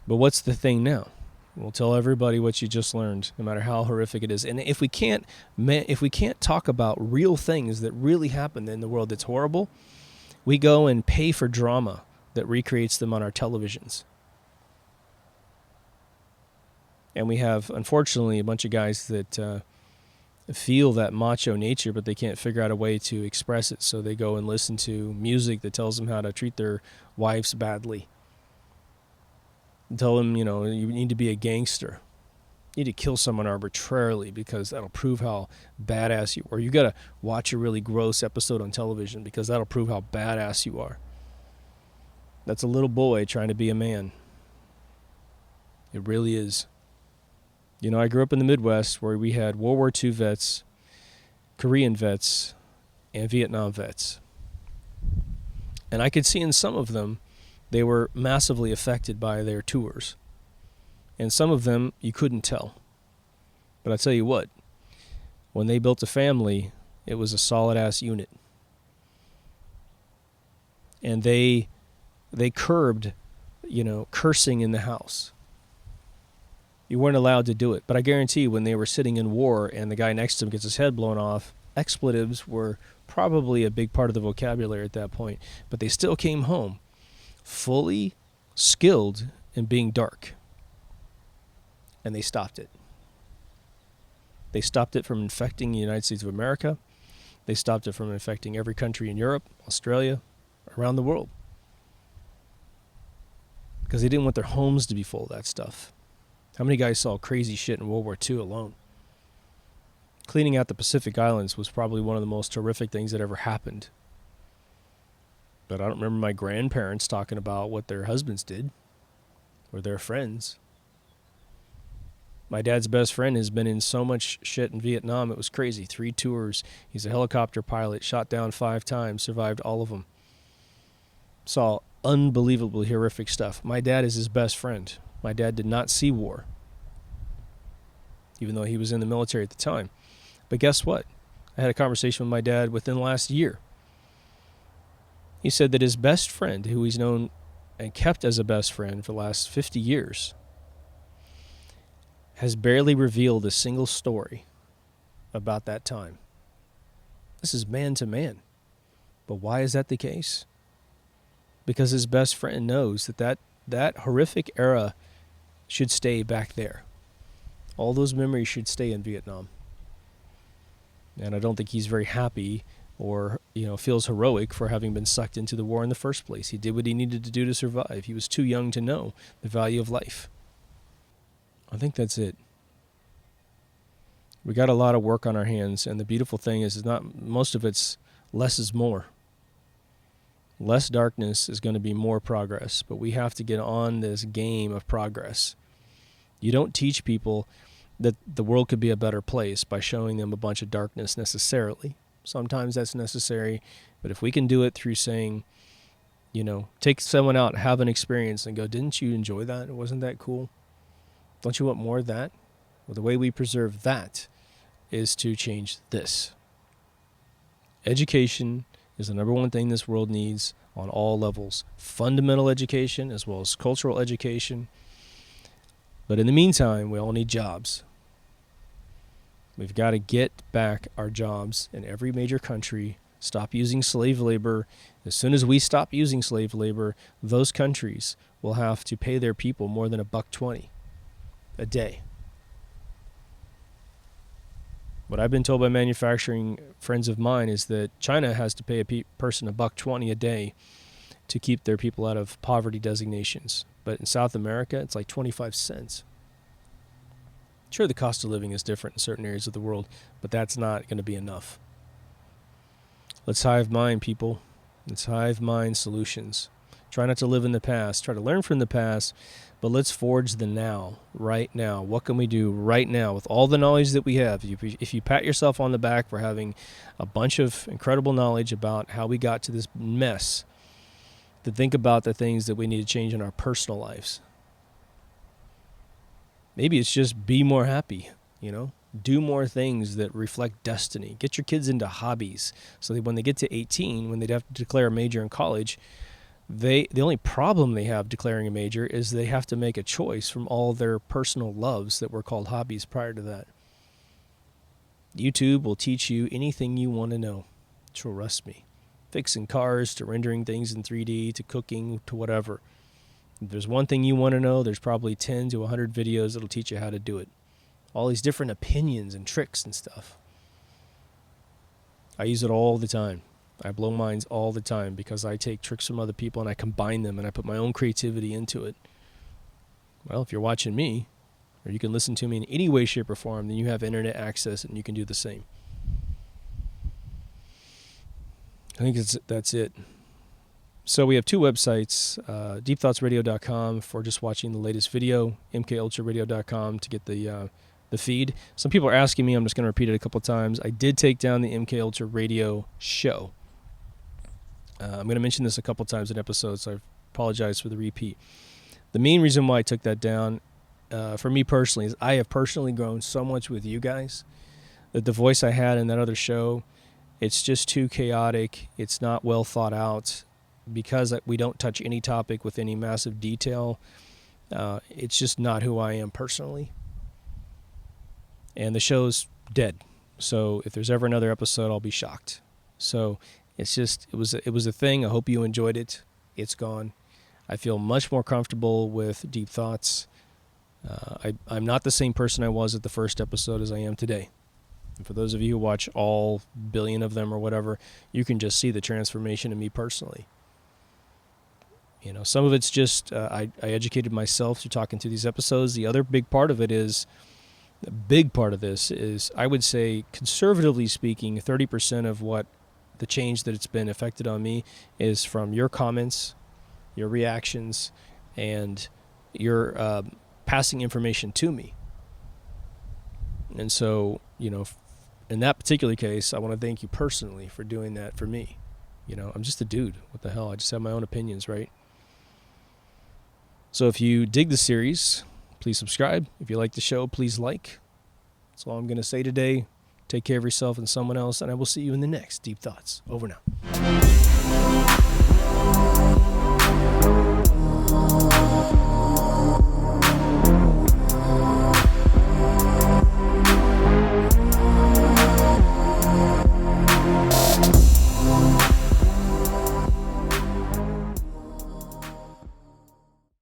But what's the thing now? We'll tell everybody what you just learned, no matter how horrific it is. And if we can't talk about real things that really happen in the world that's horrible, we go and pay for drama that recreates them on our televisions. And we have, unfortunately, a bunch of guys that feel that macho nature, but they can't figure out a way to express it. So they go and listen to music that tells them how to treat their wives badly. Tell them, you need to be a gangster. You need to kill someone arbitrarily because that'll prove how badass you are. You got to watch a really gross episode on television because that'll prove how badass you are. That's a little boy trying to be a man. It really is. I grew up in the Midwest where we had World War II vets, Korean vets, and Vietnam vets. And I could see in some of them, they were massively affected by their tours. And some of them, you couldn't tell. But I tell you what, when they built a family, it was a solid-ass unit. And they curbed, cursing in the house. You weren't allowed to do it. But I guarantee you, when they were sitting in war and the guy next to him gets his head blown off, expletives were probably a big part of the vocabulary at that point. But they still came home fully skilled in being dark. and they stopped it. They stopped it from infecting the United States of America. They stopped it from infecting every country in Europe, Australia, around the world. Because they didn't want their homes to be full of that stuff. How many guys saw crazy shit in World War II alone? Cleaning out the Pacific Islands was probably one of the most horrific things that ever happened. But I don't remember my grandparents talking about what their husbands did or their friends. My dad's best friend has been in so much shit in Vietnam, it was crazy. 3 tours. He's a helicopter pilot, shot down 5 times, survived all of them. Saw unbelievably horrific stuff. My dad is his best friend. My dad did not see war, even though he was in the military at the time. But guess what? I had a conversation with my dad within the last year. He said that his best friend, who he's known and kept as a best friend for the last 50 years, has barely revealed a single story about that time. This is man to man. But why is that the case? Because his best friend knows that horrific era should stay back there. All those memories should stay in Vietnam. And I don't think he's very happy or, feels heroic for having been sucked into the war in the first place. He did what he needed to do to survive. He was too young to know the value of life. I think that's it. We got a lot of work on our hands, and the beautiful thing is not most of it's less is more. Less darkness is going to be more progress, but we have to get on this game of progress. You don't teach people that the world could be a better place by showing them a bunch of darkness necessarily. Sometimes that's necessary, but if we can do it through saying, take someone out, have an experience, and go, didn't you enjoy that? Wasn't that cool? Don't you want more of that? Well, the way we preserve that is to change this. Education is the number one thing this world needs on all levels. Fundamental education as well as cultural education. But in the meantime, we all need jobs. We've got to get back our jobs in every major country, stop using slave labor. As soon as we stop using slave labor, those countries will have to pay their people more than $1.20 a day. What I've been told by manufacturing friends of mine is that China has to pay a person $1.20 a day to keep their people out of poverty designations. But in South America, it's like 25 cents. Sure, the cost of living is different in certain areas of the world, but that's not going to be enough. Let's hive mind, people. Let's hive mind solutions. Try not to live in the past. Try to learn from the past, but let's forge the now, right now. What can we do right now with all the knowledge that we have? If you pat yourself on the back for having a bunch of incredible knowledge about how we got to this mess, to think about the things that we need to change in our personal lives. Maybe it's just be more happy, do more things that reflect destiny. Get your kids into hobbies so that when they get to 18, when they'd have to declare a major in college, the only problem they have declaring a major is they have to make a choice from all their personal loves that were called hobbies prior to that. YouTube will teach you anything you want to know. Trust me. Fixing cars to rendering things in 3D to cooking to whatever. If there's one thing you want to know, there's probably 10 to 100 videos that'll teach you how to do it. All these different opinions and tricks and stuff. I use it all the time. I blow minds all the time because I take tricks from other people and I combine them and I put my own creativity into it. Well, if you're watching me, or you can listen to me in any way, shape, or form, then you have internet access and you can do the same. I think that's it. So we have 2 websites, deepthoughtsradio.com for just watching the latest video, mkultraradio.com to get the feed. Some people are asking me, I'm just going to repeat it a couple times. I did take down the MK Ultra Radio show. I'm going to mention this a couple times in episodes, so I apologize for the repeat. The main reason why I took that down, for me personally, is I have personally grown so much with you guys that the voice I had in that other show, it's just too chaotic. It's not well thought out. Because we don't touch any topic with any massive detail, it's just not who I am personally. And the show's dead. So if there's ever another episode, I'll be shocked. So it's just, it was a thing. I hope you enjoyed it. It's gone. I feel much more comfortable with Deep Thoughts. I'm not the same person I was at the first episode as I am today. And for those of you who watch all billion of them or whatever, you can just see the transformation in me personally. You know, some of it's just I educated myself through talking through these episodes. The other big part of it is, the big part of this is, I would say, conservatively speaking, 30% of what the change that it's been affected on me is from your comments, your reactions, and your passing information to me. And so, you know, in that particular case, I want to thank you personally for doing that for me. You know, I'm just a dude. What the hell? I just have my own opinions, right? So if you dig the series, please subscribe. If you like the show, please like. That's all I'm going to say today. Take care of yourself and someone else, and I will see you in the next Deep Thoughts. Over now.